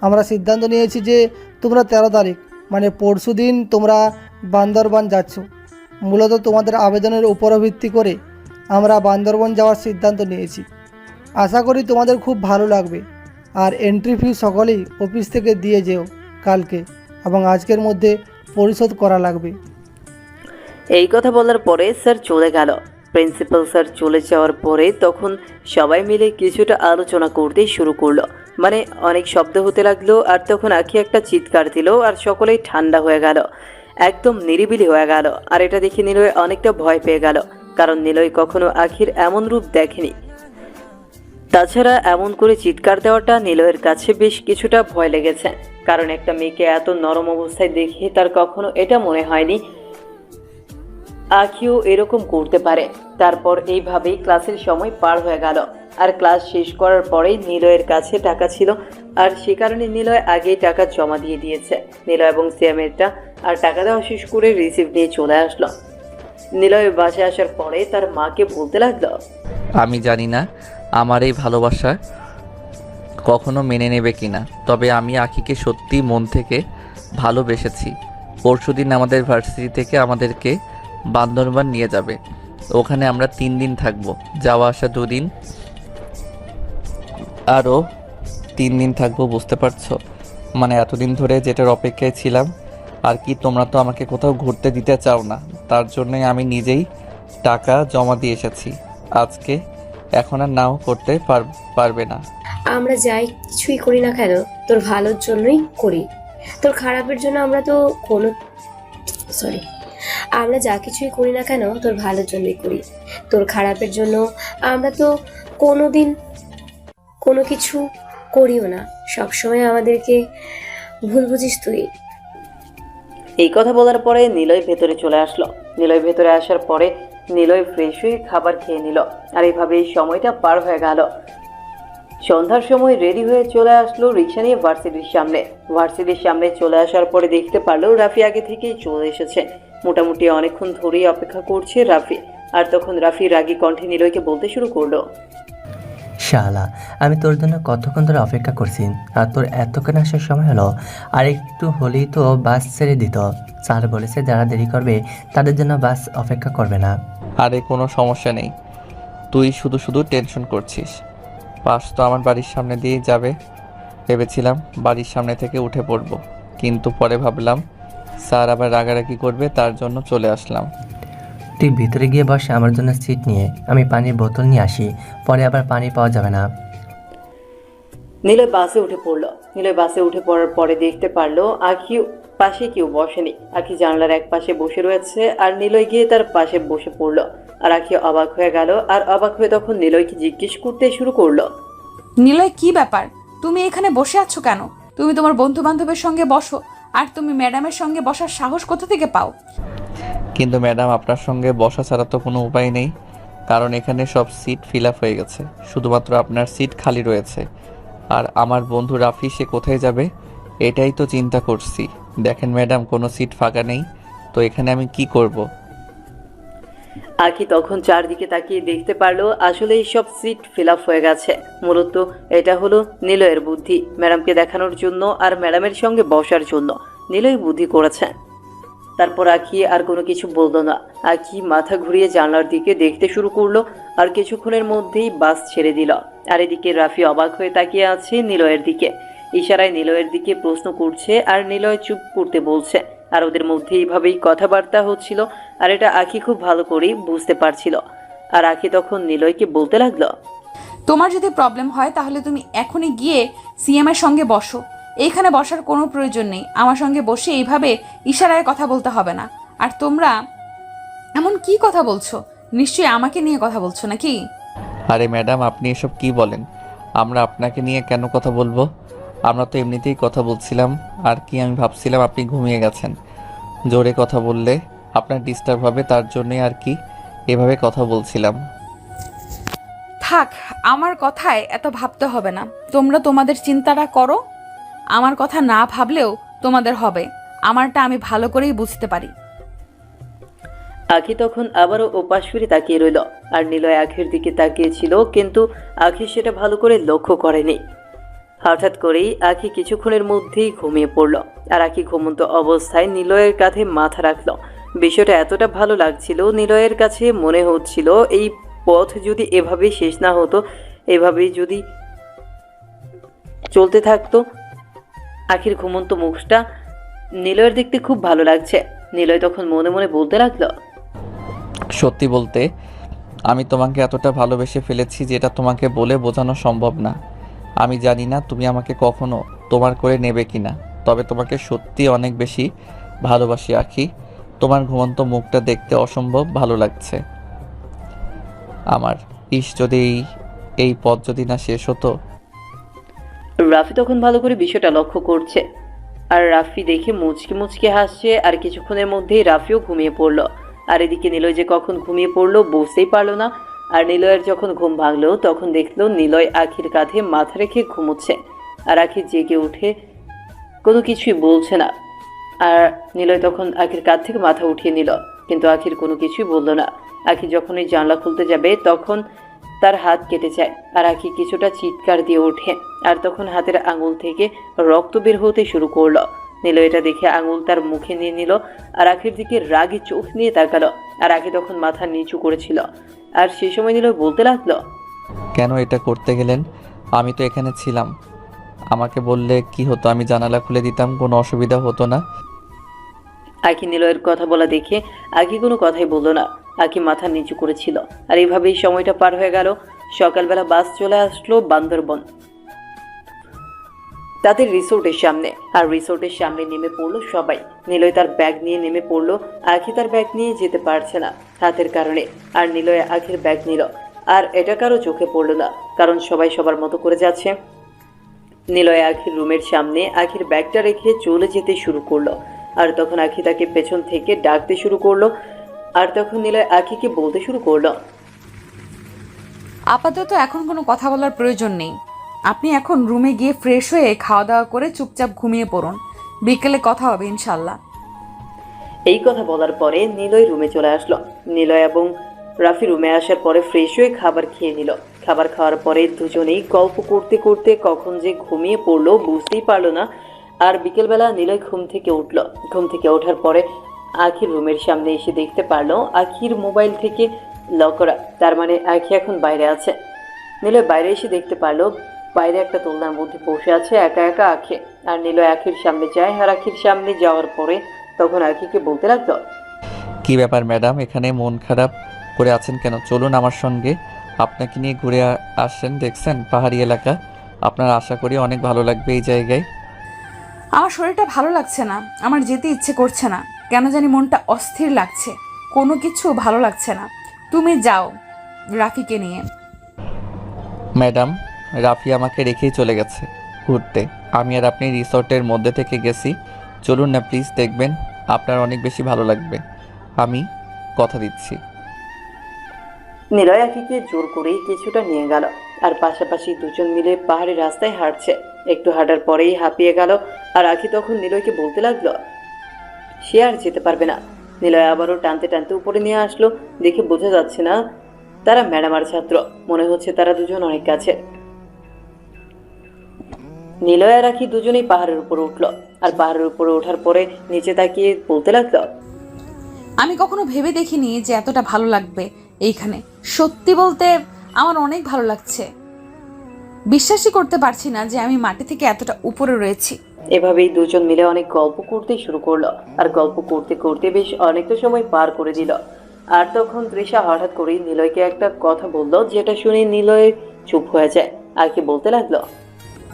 আমরা সিদ্ধান্ত নিয়েছি যে তোমরা 13 তারিখ মানে পরশু দিন তোমরা বান্দরবান যাচ্ছ। মূলত তোমাদের আবেদনের উপর ভিত্তি করে আমরা বান্দরবান যাওয়ার সিদ্ধান্ত নিয়েছি। আশা করি তোমাদের খুব ভালো লাগবে। আর এন্ট্রি ফি সকলেই অফিস থেকে দিয়ে যেও কালকে, এবং আজকের মধ্যে পরিশোধ করা লাগবে। এই কথা বলার পরে স্যার চলে গেল। প্রিন্সিপাল স্যার চলে যাওয়ার পরে তখন সবাই মিলে কিছুটা আলোচনা করতে শুরু করলো। মানে অনেক শব্দ হতে লাগলো। আর তখন আঁখি একটা চিৎকার দিল, আর সকলেই ঠান্ডা হয়ে গেল। একদম নিরিবিলি হয়ে গেল। আর এটা দেখে নিলয় অনেকটা ভয় পেয়ে গেল, কারণ নিলয় কখনো আখির এমন রূপ দেখেনি। তাছাড়া এমন করে চিৎকার দেওয়াটা নিলয়ের কাছে বেশ কিছুটা ভয় লেগেছে, কারণ একটা মেয়েকে এত নরম অবস্থায় দেখে তার কখনো এটা মনে হয়নি আখিও এরকম করতে পারে। তারপর এইভাবেই ক্লাসের সময় পার হয়ে গেল। আর ক্লাস শেষ করার পরেই নিলয়ের কাছে টাকা ছিল, আর সে কারণে নিলয় আগেই টাকা জমা দিয়ে দিয়েছে। নিলয় এবং সিয়ামেরটা আর টাকা দেওয়া শেষ করে রিসিভ নিয়ে চলে আসলো। নিলয় বাসায় আসার পরে তার মাকে বলতে লাগলো, আমি জানি না আমার এই ভালোবাসা কখনো মেনে নেবে কিনা, তবে আমি আখিকে সত্যি মন থেকে ভালোবেসেছি। পরশুদিন আমাদের ভার্সিটি থেকে আমাদেরকে বান্দরবান নিয়ে যাবে। ওখানে আমরা 3 দিন থাকবো, যাওয়া আসা 2 দিন, আরও 3 দিন থাকবো। বুঝতে পারছো? মানে এতদিন ধরে যেটার অপেক্ষায় ছিলাম আর কি। তোমরা তো আমাকে কোথাও ঘুরতে দিতে চাও না, তার জন্যই আমি নিজেই টাকা জমা দিয়ে এসেছি। আজকে এখন আর নাও করতে পারবে না। আমরা যাই কিছুই করি না কেন তোর ভালোর জন্যই করি, তোর খারাপের জন্য আমরা তো আমরা যা কিছুই করি না কেন তোর ভালোর জন্যই করি। তোর খারাপের জন্য আমরা তো কোনোদিন কোনো কিছু করিও না, সবসময় আমাদেরকে ভুল বুঝিস তুই। এই কথা বলার পরে নিলয় ভেতরে চলে আসলো। নিলয় ভেতরে আসার পরে নিলয় ফ্রেশ হয়ে খাবার খেয়ে নিল। আর এইভাবে এই সময়টা পার হয়ে গেল। সন্ধ্যার সময় রেডি হয়ে চলে আসলো রিক্সা নিয়ে ভার্সিটির সামনে। ভার্সিটির সামনে চলে আসার পরে দেখতে পারলো রাফি আগে থেকেই চলে এসেছে। মোটামুটি অনেকক্ষণ ধরেই অপেক্ষা করছে রাফি। আর তখন রাফি রাগী কণ্ঠে নিলয়কে বলতে শুরু করলো, শালা, আমি তোর জন্য কতক্ষণ ধরে অপেক্ষা করছি, আর তোর এতক্ষণ আসার সময় হলো। আর একটু হলেই তো বাস ছেড়ে দিত। স্যার বলেছে যারা দেরি করবে তাদের জন্য বাস অপেক্ষা করবে না। আরে কোনো সমস্যা নেই, তুই শুধু শুধু টেনশন করছিস। বাস তো আমার বাড়ির সামনে দিয়েই যাবে। ভেবেছিলাম বাড়ির সামনে থেকে উঠে পড়ব, কিন্তু পরে ভাবলাম স্যার আবার রাগারাগি করবে, তার জন্য চলে আসলাম। তুই ভিতরে গিয়ে বস, আমার জন্য সিট নিয়ে আমি পানির বোতল নিয়ে আসি, পরে আবার পানি পাওয়া যাবে না। নিলয় বাসে উঠে পড়লো। নিলয় বাসে উঠে পড়ার পরে দেখতে পারলো আখি পাশে কেউ বসেনি। আখি জানলার এক পাশে বসে রয়েছে, আর নিলয় গিয়ে তার পাশে বসে পড়লো। আর আখি অবাক হয়ে গেল। আর অবাক হয়ে তখন নিলয়কে জিজ্ঞেস করতে শুরু করলো, নিলয়, কি ব্যাপার? তুমি এখানে বসে আছো কেন? তুমি তোমার বন্ধু বান্ধবের সঙ্গে বসো, আর তুমি ম্যাডামের সঙ্গে বসার সাহস কোথা থেকে পাও? কিন্তু ম্যাডাম, আপনার সঙ্গে বসা ছাড়া তো কোনো উপায় নেই, কারণ এখানে সব সিট ফিল আপ হয়ে গেছে, শুধুমাত্র আপনার সিট খালি রয়েছে। আর আমার বন্ধু রাফি, সে কোথায় যাবে এটাই তো চিন্তা করছি। দেখেন ম্যাডাম, কোনো সিট ফাঁকা নেই, তো এখানে আমি কি করব? আখি তখন চারদিকে তাকিয়ে দেখতে পারলো আসলে এই সব সিট ফিল আপ হয়ে গেছে। মূলত এটা হলো নিলয়ের বুদ্ধি, ম্যাডামকে দেখানোর জন্য আর ম্যাডামের সঙ্গে বসার জন্য নিলয় বুদ্ধি করেছে। তারপর আখি আর কোনো কিছু বললো না। আখি মাথা ঘুরিয়ে জানলার দিকে দেখতে শুরু করলো। আর কিছুক্ষণের মধ্যেই বাস ছেড়ে দিল। আর এদিকে রাফি অবাক হয়ে তাকিয়ে আছে নিলয়ের দিকে, ইশারায় নিলয়ের দিকে প্রশ্ন করছে, আর নিলয় চুপ করতে বলছে। আর ওদের মধ্যে এইভাবেই কথাবার্তা হচ্ছিল। আর এটা আখি খুব ভালো করেই বুঝতে পারছিল। আর আখি তখন নিলয়কে বলতে লাগলো, তোমার যদি প্রবলেম হয় তাহলে তুমি এখনই গিয়ে সিএম এর সঙ্গে বসো। এইখানে বসার কোনো প্রয়োজন নেই। আমার সঙ্গে বসে এইভাবে ইশারায় কথা বলতে হবে না। আর তোমরা এমন কি কথা বলছো? নিশ্চয়ই আমাকে নিয়ে কথা বলছো নাকি? আরে ম্যাডাম, আপনি এসব কি বলেন? আমরা আপনাকে নিয়ে কেন কথা বলবো? আমরা তো এমনিতেই কথা বলছিলাম। আর কি, আমি ভাবছিলাম আপনি ঘুমিয়ে গেছেন। জোরে কথা বললে আপনার ডিস্টার্ব হবে, তার জন্যই আর কি এভাবে কথা বলছিলাম। থাক, আমার কথায় এত ভাবতে হবে না। তোমরা তোমাদের চিন্তাটা করো। আমার কথা না ভাবলেও তোমাদের হবে। আমারটা আমি ভালো করেই বুঝতে পারি। আখি তখন আবারও ওপাশ ফিরে তাকিয়ে রইল। আর নিলয় আখির দিকে তাকিয়েছিল, কিন্তু আখি সেটা ভালো করে লক্ষ্য করেনি। হঠাৎ করেই আখি কিছুক্ষণের মধ্যেই ঘুমিয়ে পড়ল। আর আখি ঘুমন্ত অবস্থায় নিলয়ের কাঁধে মাথা রাখল। বিষয়টা এতটা ভালো লাগছিল, নিলয়ের কাছে মনে হচ্ছিল এই পথ যদি এভাবেই শেষ না হতো, এভাবেই যদি চলতে থাকতো। আখির ঘুমন্ত মুখটা নিলয়ের দেখতে খুব ভালো লাগছে। নিলয় তখন মনে মনে বলতে লাগলো, সত্যি বলতে আমি তোমাকে এতটা ভালোবেসে ফেলেছি যেটা তোমাকে বলে বোঝানো সম্ভব না। আমি জানি না তুমি আমাকে কখনো তোমার করে নেবে কিনা, তবে তোমাকে সত্যি অনেক বেশি ভালোবাসি আখি। তোমার ঘুমন্ত মুখটা দেখতে অসম্ভব ভালো লাগছে আমার। যদি এই পথ যদি না শেষ হতো। রাফি তখন ভালো করে বিষয়টা লক্ষ্য করছে, আর রাফি দেখে মুচকি মুচকি হাসছে। আর কিছুক্ষণের মধ্যেই রাফিও ঘুমিয়ে পড়লো। আর এদিকে নিলয় যে কখন ঘুমিয়ে পড়লো বুঝতেই পারলো না। আর নিলয়ের যখন ঘুম ভাঙলো তখন দেখলো নিলয় আখির কাঁধে মাথা রেখে ঘুমোচ্ছে। আর আখি জেগে উঠে কোনো কিছুই বলছে না। আর নিলয় তখন আখির কাঁধ থেকে মাথা উঠিয়ে নিল, কিন্তু আখির কোনো কিছুই বলল না। আখি যখন ওই জানলা খুলতে যাবে তখন তার হাত কেটে যায়। আর আখি কিছুটা চিৎকার দিয়ে ওঠে। আর তখন হাতের আঙুল থেকে রক্ত বের হতে শুরু করলো। নিলয় এটা দেখে আঙুল তার মুখে নিয়ে নিল। আর আখির দিকে রাগে চোখ নিয়ে তাকালো। আর আখি তখন মাথা নিচু করেছিল। আর সেই সময় নিলয় বলতে লাগলো, কেন এটা করতে গেলেন? আমি তো এখানে ছিলাম। আমাকে বললে কি হতো? আমি জানালা খুলে দিতাম, কোনো অসুবিধা হতো না। আখি নিলয়ের কথা বলা দেখে আখি কোনো কথাই বলল না। আখি মাথা নিচু করেছিল। আর এইভাবেই সময়টা পার হয়ে গেল। সকালবেলা বাস চলে আসলো বান্দরবন তাদের রিসোর্টের সামনে। আর রিসোর্টের সামনে নেমে পড়লো সবাই। নিলয় তার ব্যাগ নিয়ে নেমে পড়লো। আখি তার ব্যাগ নিয়ে যেতে পারছে না হাতের কারণে। আর নিলয় আখির ব্যাগ নিল। আর এটা কারো চোখে পড়লো না, কারণ সবাই সবার মতো করে যাচ্ছে। নিলয় আখির রুমের সামনে আখির ব্যাগটা রেখে চলে যেতে শুরু করলো। আর তখন আখি তাকে পেছন থেকে ডাকতে শুরু করলো। আর তখন নিলয় আখিকে বলতে শুরু করলো, আপাতত এখন কোনো কথা বলার প্রয়োজন নেই। আপনি এখন রুমে গিয়ে ফ্রেশ হয়ে খাওয়া দাওয়া করে চুপচাপ ঘুমিয়ে পড়ুন। বিকেলে কথা হবে ইনশাল্লাহ। এই কথা বলার পরে নিলয় রুমে চলে আসলো। নিলয় এবং রাফি রুমে আসার পরে ফ্রেশ হয়ে খাবার খেয়ে নিল। খাবার খাওয়ার পরে দুজনেই গল্প করতে করতে কখন যে ঘুমিয়ে পড়লো বুঝতেই পারলো না। আর বিকেলবেলা নিলয় ঘুম থেকে উঠলো। ঘুম থেকে ওঠার পরে আখির রুমের সামনে এসে দেখতে পারলো আখির মোবাইল থেকে লক করা। তার মানে আখি এখন বাইরে আছে। নিলয় বাইরে এসে দেখতে পারলো বাইরে একটা দোলনার মধ্যে বসে আছে একা একা আখি। আর নিলয় আখির সামনে যায়। আর আখির সামনে যাওয়ার পরে তখন আখিকে বলতে লাগলো, কি ব্যাপার ম্যাডাম, এখানে মন খারাপ করে আছেন কেন? চলুন আমার সঙ্গে, আপনাকে নিয়ে ঘুরে আসেন। দেখছেন পাহাড়ি এলাকা, আপনার আশা করি অনেক ভালো লাগবে এই জায়গায়। আমার শরীরটা ভালো লাগছে না, আমার যেতে ইচ্ছে করছে না, কেন জানি মনটা অস্থির লাগছে, কোনো কিছু ভালো লাগছে না। তুমি যাও রাফিকে নিয়ে। ম্যাডাম, রাফি আমাকে রেখেই চলে গেছে ঘুরতে। আমি আর আপনি রিসর্টের মধ্যে থেকে গেছি। চলুন না প্লিজ, দেখবেন আপনার অনেক বেশি ভালো লাগবে, আমি কথা দিচ্ছি। নিলয় আখিকে জোর করেই কিছুটা নিয়ে গেল। আর পাশাপাশি দুজন মিলে পাহাড়ি রাস্তায় হাঁটছে। একটু হাঁটার পরেই হাঁপিয়ে গেল। আর আখি তখন নিলয়কে বলতে লাগলো সে আর যেতে পারবে না। নিলয় আবারও টানতে টানতে উপরে নিয়ে আসলো। দেখে বোঝা যাচ্ছে না তারা ম্যাডাম আর ছাত্র, মনে হচ্ছে তারা দুজন অনেক কাছে। নিলয় আর আখি দুজনেই পাহাড়ের উপরে উঠলো। আর পাহাড়ের উপরে ওঠার পরে নিচে তাকিয়ে বলতে লাগলো, আমি কখনো ভেবে দেখিনি যে এতটা ভালো লাগবে এইখানে। সত্যি বলতে আমার অনেক ভালো লাগছে। বিশ্বাসই করতে পারছি না যে আমি মাটি থেকে এতটা উপরে রয়েছি। এভাবেই দুজন মিলে অনেক গল্প করতে শুরু করলো। আর গল্প করতে করতে বেশ অনেকটা সময় পার করে দিল। আর তখন তৃষা হঠাৎ করেই নিলয়কে একটা কথা বললো, যেটা শুনে নিলয় চুপ হয়ে যায়। আর কি বলতে লাগলো,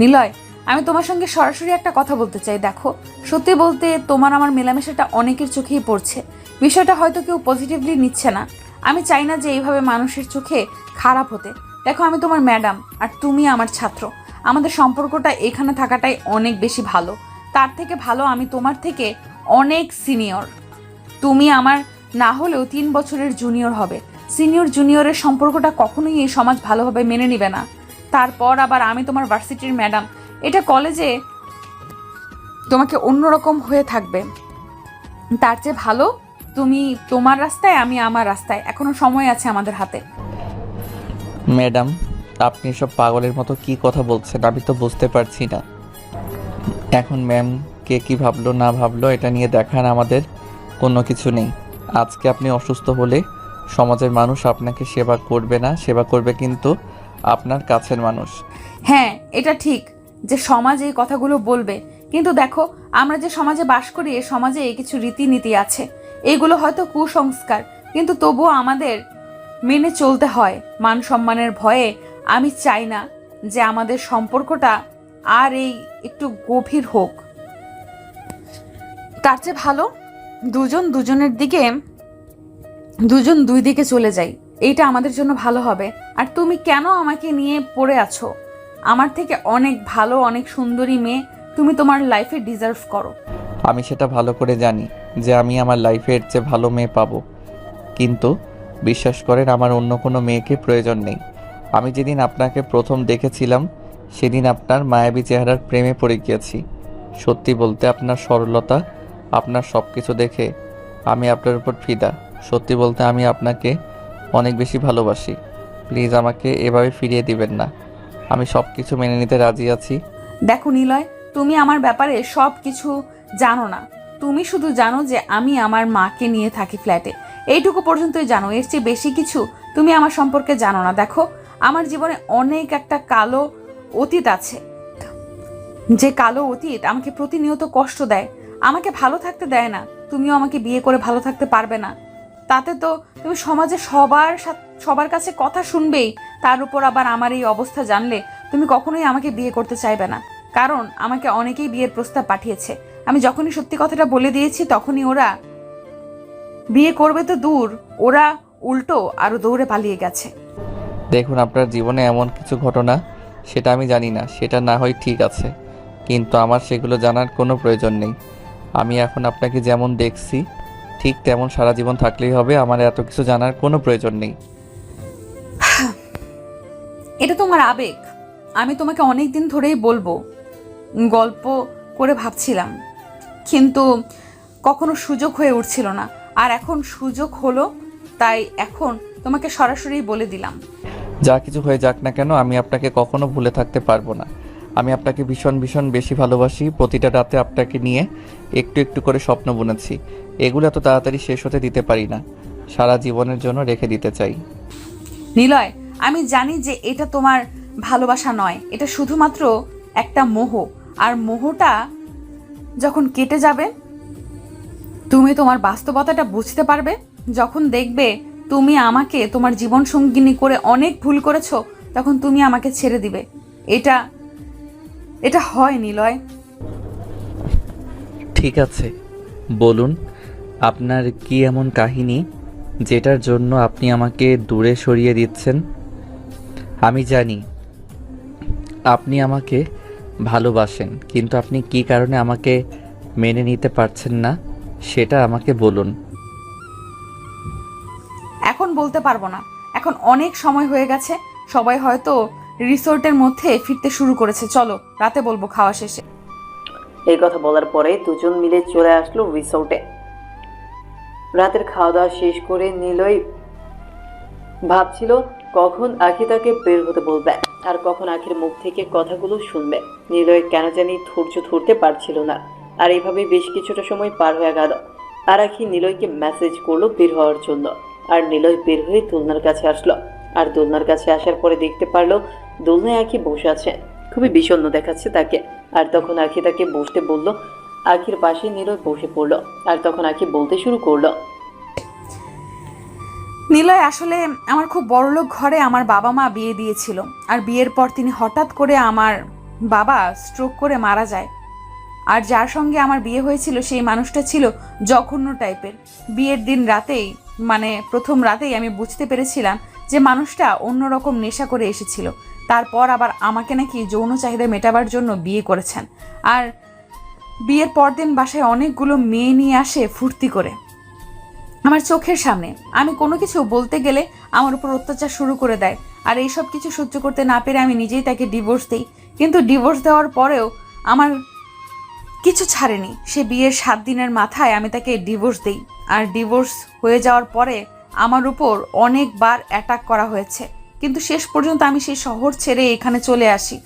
নিলয়, আমি তোমার সঙ্গে সরাসরি একটা কথা বলতে চাই। দেখো, সত্যি বলতে তোমার আমার মেলামেশাটা অনেকের চোখেই পড়ছে। বিষয়টা হয়তো কেউ পজিটিভলি নিচ্ছে না। আমি চাই না যে এইভাবে মানুষের চোখে খারাপ হতে। দেখো, আমি তোমার ম্যাডাম আর তুমি আমার ছাত্র। আমাদের সম্পর্কটা এখানে থাকাটাই অনেক বেশি ভালো। তার থেকে ভালো আমি তোমার থেকে অনেক সিনিয়র। তুমি আমার না হলেও 3 বছরের জুনিয়র হবে। সিনিয়র জুনিয়রের সম্পর্কটা কখনোই এই সমাজ ভালোভাবে মেনে নেবে না। তারপর আবার আমি তোমার ভার্সিটির ম্যাডাম, এটা কলেজে তোমাকে অন্যরকম হয়ে থাকবে। তার চেয়ে ভালো তুমি তোমার রাস্তায়, আমি আমার রাস্তায়। এখনো সময় আছে আমাদের হাতে। ম্যাডাম, আপনি সব পাগলের মতো কি কথা বলছেন আমি তো বুঝতে পারছি না। এখন ম্যাম কে কি ভাবলো না ভাবলো এটা নিয়ে দেখার আমাদের কোনো কিছু নেই। আজকে আপনি অসুস্থ হলে সমাজের মানুষ আপনাকে সেবা করবে না, সেবা করবে কিন্তু আপনার কাছের মানুষ। হ্যাঁ, এটা ঠিক যে সমাজ এই কথাগুলো বলবে, কিন্তু দেখো আমরা যে সমাজে বাস করি, এই সমাজে এই কিছু রীতিনীতি আছে। এগুলো হয়তো কুসংস্কার, কিন্তু তবুও আমাদের মেনে চলতে হয় মান সম্মানের ভয়ে। আমি চাই না যে আমাদের সম্পর্কটা আর এই একটু গভীর হোক। তার চেয়ে ভালো দুজন দুই দিকে চলে যাই, এইটা আমাদের জন্য ভালো হবে। আর তুমি কেন আমাকে নিয়ে পড়ে আছো? আমার থেকে অনেক ভালো, অনেক সুন্দরী মেয়ে তুমি তোমার লাইফে ডিজার্ভ করো। আমি সেটা ভালো করে জানি যে আমি আমার লাইফের চেয়ে ভালো মেয়ে পাবো, কিন্তু বিশ্বাস করেন আমার অন্য কোনো মেয়েকে প্রয়োজন নেই। আমি যেদিন আপনাকে প্রথম দেখেছিলাম সেদিন আপনার মায়াবী চেহারার প্রেমে পড়ে গিয়েছি। সত্যি বলতে আপনার সরলতা, আপনার সব কিছু দেখে আমি আপনার উপর ফিদা। সত্যি বলতে আমি আপনাকে অনেক বেশি ভালোবাসি। প্লিজ আমাকে এভাবে ফিরিয়ে দিবেন না, আমি সব কিছু মেনে নিতে রাজি আছি। দেখো নিলয়, তুমি আমার ব্যাপারে সব কিছু জানো না। তুমি শুধু জানো যে আমি আমার মাকে নিয়ে থাকি ফ্ল্যাটে, এইটুকু পর্যন্তই জানো। এর চেয়ে বেশি কিছু তুমি আমার সম্পর্কে জানো না। দেখো, আমার জীবনে অনেক একটা কালো অতীত আছে, যে কালো অতীত আমাকে প্রতিনিয়ত কষ্ট দেয়, আমাকে ভালো থাকতে দেয় না। তুমিও আমাকে বিয়ে করে ভালো থাকতে পারবে না। তাতে তো তুমি সমাজে সবার কাছে কথা শুনবেই। তার উপর আবার আমার এই অবস্থা জানলে তুমি কখনোই আমাকে বিয়ে করতে চাইবে না। কারণ আমাকে অনেকেই বিয়ের প্রস্তাব পাঠিয়েছে। আমি যখনই সত্যি কথাটা বলে দিয়েছি তখনই ওরা বিয়ে করবে তো দূর, ওরা উল্টো আরো দৌড়ে পালিয়ে গেছে। দেখুন, আপনার জীবনে এমন কিছু ঘটনা সেটা আমি জানি না, সেটা না হয় ঠিক আছে, কিন্তু আমার সেগুলো জানার কোনো প্রয়োজন নেই। আমি এখন আপনাকে যেমন দেখছি ঠিক তেমন সারা জীবন থাকলেই হবে, আমার এত কিছু জানার কোনো প্রয়োজন নেই। এটা তোমার আবেগ, আমি তোমাকে অনেক দিন ধরেই বলবো, গল্প করে ভাবছিলাম, কিন্তু কখনো সুযোগ হয়ে উঠছিল না। আর এখন সুযোগ হলো, তাই এখন তোমাকে সরাসরি বলে দিলাম। যা কিছু হয়ে যাক না কেন, আমি আপনাকে কখনো ভুলে থাকতে পারবো না। আমি আপনাকে ভীষণ ভীষণ বেশি ভালোবাসি। প্রতিটা রাতে আপনাকে নিয়ে একটু একটু করে স্বপ্ন বুনেছি, এগুলো এত তাড়াতাড়ি শেষ হতে দিতে পারি না, সারা জীবনের জন্য রেখে দিতে চাই। নিলয়, আমি জানি যে এটা তোমার ভালোবাসা নয়, এটা শুধুমাত্র একটা মোহ। আর মোহটা যখন কেটে যাবে তুমি তোমার বাস্তবতাটা বুঝতে পারবে। যখন দেখবে তুমি আমাকে তোমার জীবন সঙ্গিনী করে অনেক ভুল করেছো, তখন তুমি আমাকে ছেড়ে দিবে। এটা হয় নিলয়। ঠিক আছে, বলুন আপনার কি এমন কাহিনী যেটার জন্য আপনি আমাকে দূরে সরিয়ে দিচ্ছেন? আমি জানি আপনি আমাকে ভালোবাসেন, কিন্তু আপনি কি কারণে আমাকে মেনে নিতে পারছেন না সেটা আমাকে বলুন। এখন বলতে পারবো না, এখন অনেক সময় হয়ে গেছে। সবাই হয়তো রিসোর্টের মধ্যে ফিরতে শুরু করেছে। চলো, রাতে বলবো খাওয়া শেষে। এই কথা বলার পরে দুজন মিলে চলে আসলো রিসোর্টে। রাতের খাওয়া দাওয়া শেষ করে নিলয় ভাবছিল কখন আখি তাকে বের হতে বলবে আর কখন আখির মুখ থেকে কথাগুলো শুনবে। নিলয় কেন জানি ধৈর্য ধরতে পারছিল না, আর এইভাবে বেশ কিছুটা সময় পার হয়ে গেল। আর আখি নিলয়কে মেসেজ করলো বের হওয়ার জন্য, আর নিলয় বের হয়ে দোলনার কাছে আসলো। আর দোলনার কাছে আসার পরে দেখতে পারলো দোলনায় আখি বসে আছে, খুবই বিষণ্ণ দেখাচ্ছে তাকে। আর তখন আখি তাকে বসতে বলল, আখির পাশে নিলয় বসে পড়লো। আর তখন আখি বলতে শুরু করলো, নিলয়, আসলে আমার খুব বড়লোক ঘরে আমার বাবা মা বিয়ে দিয়েছিল। আর বিয়ের পর তিনি হঠাৎ করে আমার বাবা স্ট্রোক করে মারা যায়। আর যার সঙ্গে আমার বিয়ে হয়েছিল সেই মানুষটা ছিল জঘন্য টাইপের। বিয়ের দিন রাতেই, মানে প্রথম রাতেই আমি বুঝতে পেরেছিলাম যে মানুষটা অন্যরকম নেশা করে এসেছিল। তারপর আবার আমাকে নাকি যৌন চাহিদা মেটাবার জন্য বিয়ে করেছেন। আর বিয়ের পরদিন বাসায় অনেকগুলো মেয়ে নিয়ে আসে ফুর্তি করে আমার চোখের সামনে। আমি কোনো কিছু বলতে গেলে আমার উপর অত্যাচার শুরু করে দেয়। আর এইসব কিছু সহ্য করতে না পেরে আমি নিজেই তাকে ডিভোর্স দিই। কিন্তু ডিভোর্স দেওয়ার পরেও আমার কিছু ছাড়েনি। সে বিয়ের 7 দিনের মাথায় আমি তাকে ডিভোর্স দিই। আর ডিভোর্স হয়ে যাওয়ার পরে আমার উপর অনেকবার অ্যাটাক করা হয়েছে, কিন্তু শেষ পর্যন্ত আমি সেই শহর ছেড়ে এখানে চলে আসি।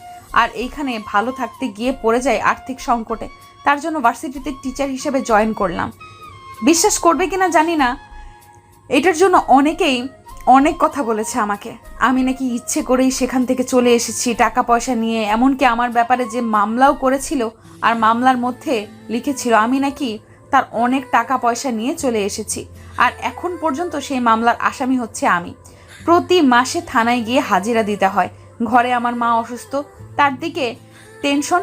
আর এইখানে ভালো থাকতে গিয়ে পড়ে যাই আর্থিক সংকটে। তার জন্য ভার্সিটিতে টিচার হিসেবে জয়েন করলাম। বিশ্বাস করবে কিনা জানি না, এটার জন্য অনেকেই অনেক কথা বলেছে আমাকে। আমি নাকি ইচ্ছে করেই সেখান থেকে চলে এসেছি টাকা পয়সা নিয়ে। এমনকি আমার ব্যাপারে যে মামলাও করেছিল, আর মামলার মধ্যে লিখেছিল আমি নাকি তার অনেক টাকা পয়সা নিয়ে চলে এসেছি। আর এখন পর্যন্ত সেই মামলার আসামি হচ্ছে আমি। প্রতি মাসে থানায় গিয়ে হাজিরা দিতে হয়। ঘরে আমার মা অসুস্থ, তার দিকে টেনশন।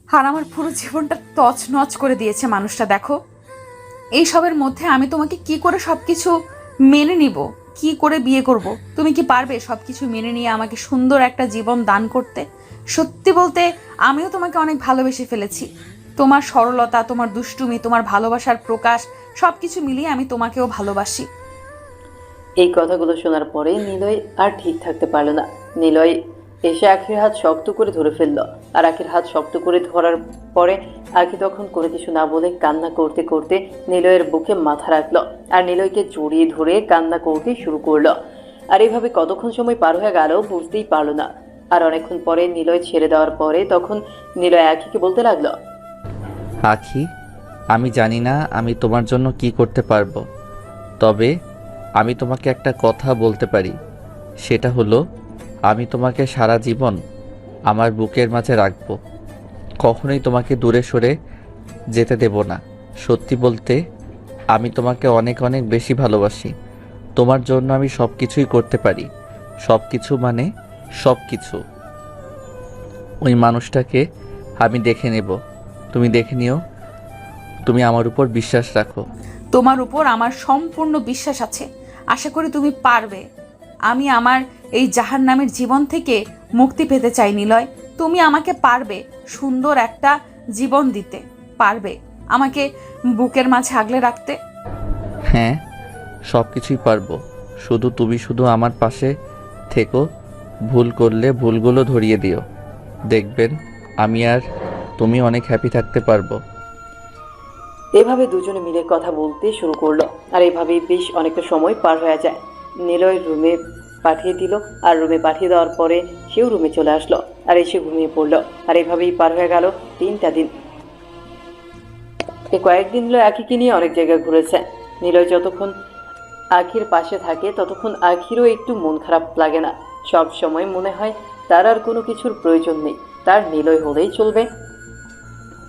আর আমার পুরো জীবনটা তছনছ করে দিয়েছে মানুষটা। দেখো, এই সবের মধ্যে আমি তোমাকে কি করে সবকিছু মেনে নিব, কি করে বিয়ে করব? তুমি কি পারবে সবকিছু মেনে নিয়ে আমাকে সুন্দর একটা জীবন দান করতে? সত্যি বলতে আমিও তোমাকে অনেক ভালোবেসে ফেলেছি। তোমার সরলতা, তোমার দুষ্টুমি, তোমার ভালোবাসার প্রকাশ সবকিছু মিলিয়ে আমি তোমাকেও ভালোবাসি। এই কথাগুলো শোনার পরে নিলয় আর ঠিক থাকতে পারল না। নিলয় এসে আখির হাত শক্ত করে ধরে ফেলল। আর আখির হাত শক্ত করে ধরার পরে আখি তখন কোনো কিছু না বলে কান্না করতে করতে নিলয়ের বুকে মাথা রাখলো আর নিলয়কে জড়িয়ে ধরে কান্না করতে শুরু করলো। আর এইভাবে কতক্ষণ সময় পার হয়ে গেল বুঝতেই পারলো না। আর অনেকক্ষণ পরে নিলয় ছেড়ে দেওয়ার পরে তখন নিলয় আখিকে বলতে লাগলো, আখি, আমি জানি না আমি তোমার জন্য কি করতে পারবো, তবে আমি তোমাকে একটা কথা বলতে পারি। সেটা হলো, আমি তোমাকে সারা জীবন আমার বুকের মাঝে রাখবো, কখনোই তোমাকে দূরে সরে যেতে দেব না। সত্যি বলতে আমি তোমাকে অনেক অনেক বেশি ভালোবাসি। তোমার জন্য আমি সব কিছুই করতে পারি। সব কিছু মানে সব কিছু। ওই মানুষটাকে আমি দেখে নেব, তুমি দেখে নিও। তুমি আমার উপর বিশ্বাস রাখো। তোমার উপর আমার সম্পূর্ণ বিশ্বাস আছে। আশা করি তুমি পারবে। আমি আমার এই জাহান্নামের জীবন থেকে মুক্তি পেতে চাই নিলয়। তুমি আমাকে পারবে সুন্দর একটা জীবন দিতে, পারবে আমাকে বুকের মাঝে আগলে রাখতে। হ্যাঁ, সব কিছুই পারবো। শুধু আমার পাশে থেকো। ভুল করলে ভুলগুলো ধরিয়ে দিও। দেখবেন আমি আর তুমি অনেক হ্যাপি থাকতে পারবো। এভাবে দুজনে মিলে কথা বলতে শুরু করলো। আর এভাবেই বেশ অনেকটা সময় পার হয়ে যায়। নিলয় রুমে পাঠিয়ে দিল। আর রুমে পাঠিয়ে দেওয়ার পরে সেও রুমে চলে আসলো আর এসে ঘুমিয়ে পড়লো। আর এভাবেই পার হয়ে গেল 3টা দিন। এই কয়েকদিন নিলয় আখিকে নিয়ে অনেক জায়গায় ঘুরেছে। নিলয় যতক্ষণ আখির পাশে থাকে ততক্ষণ আখিরও একটু মন খারাপ লাগে না। সব সময় মনে হয় তার আর কোনো কিছুর প্রয়োজন নেই, তার নিলয় হলেই চলবে।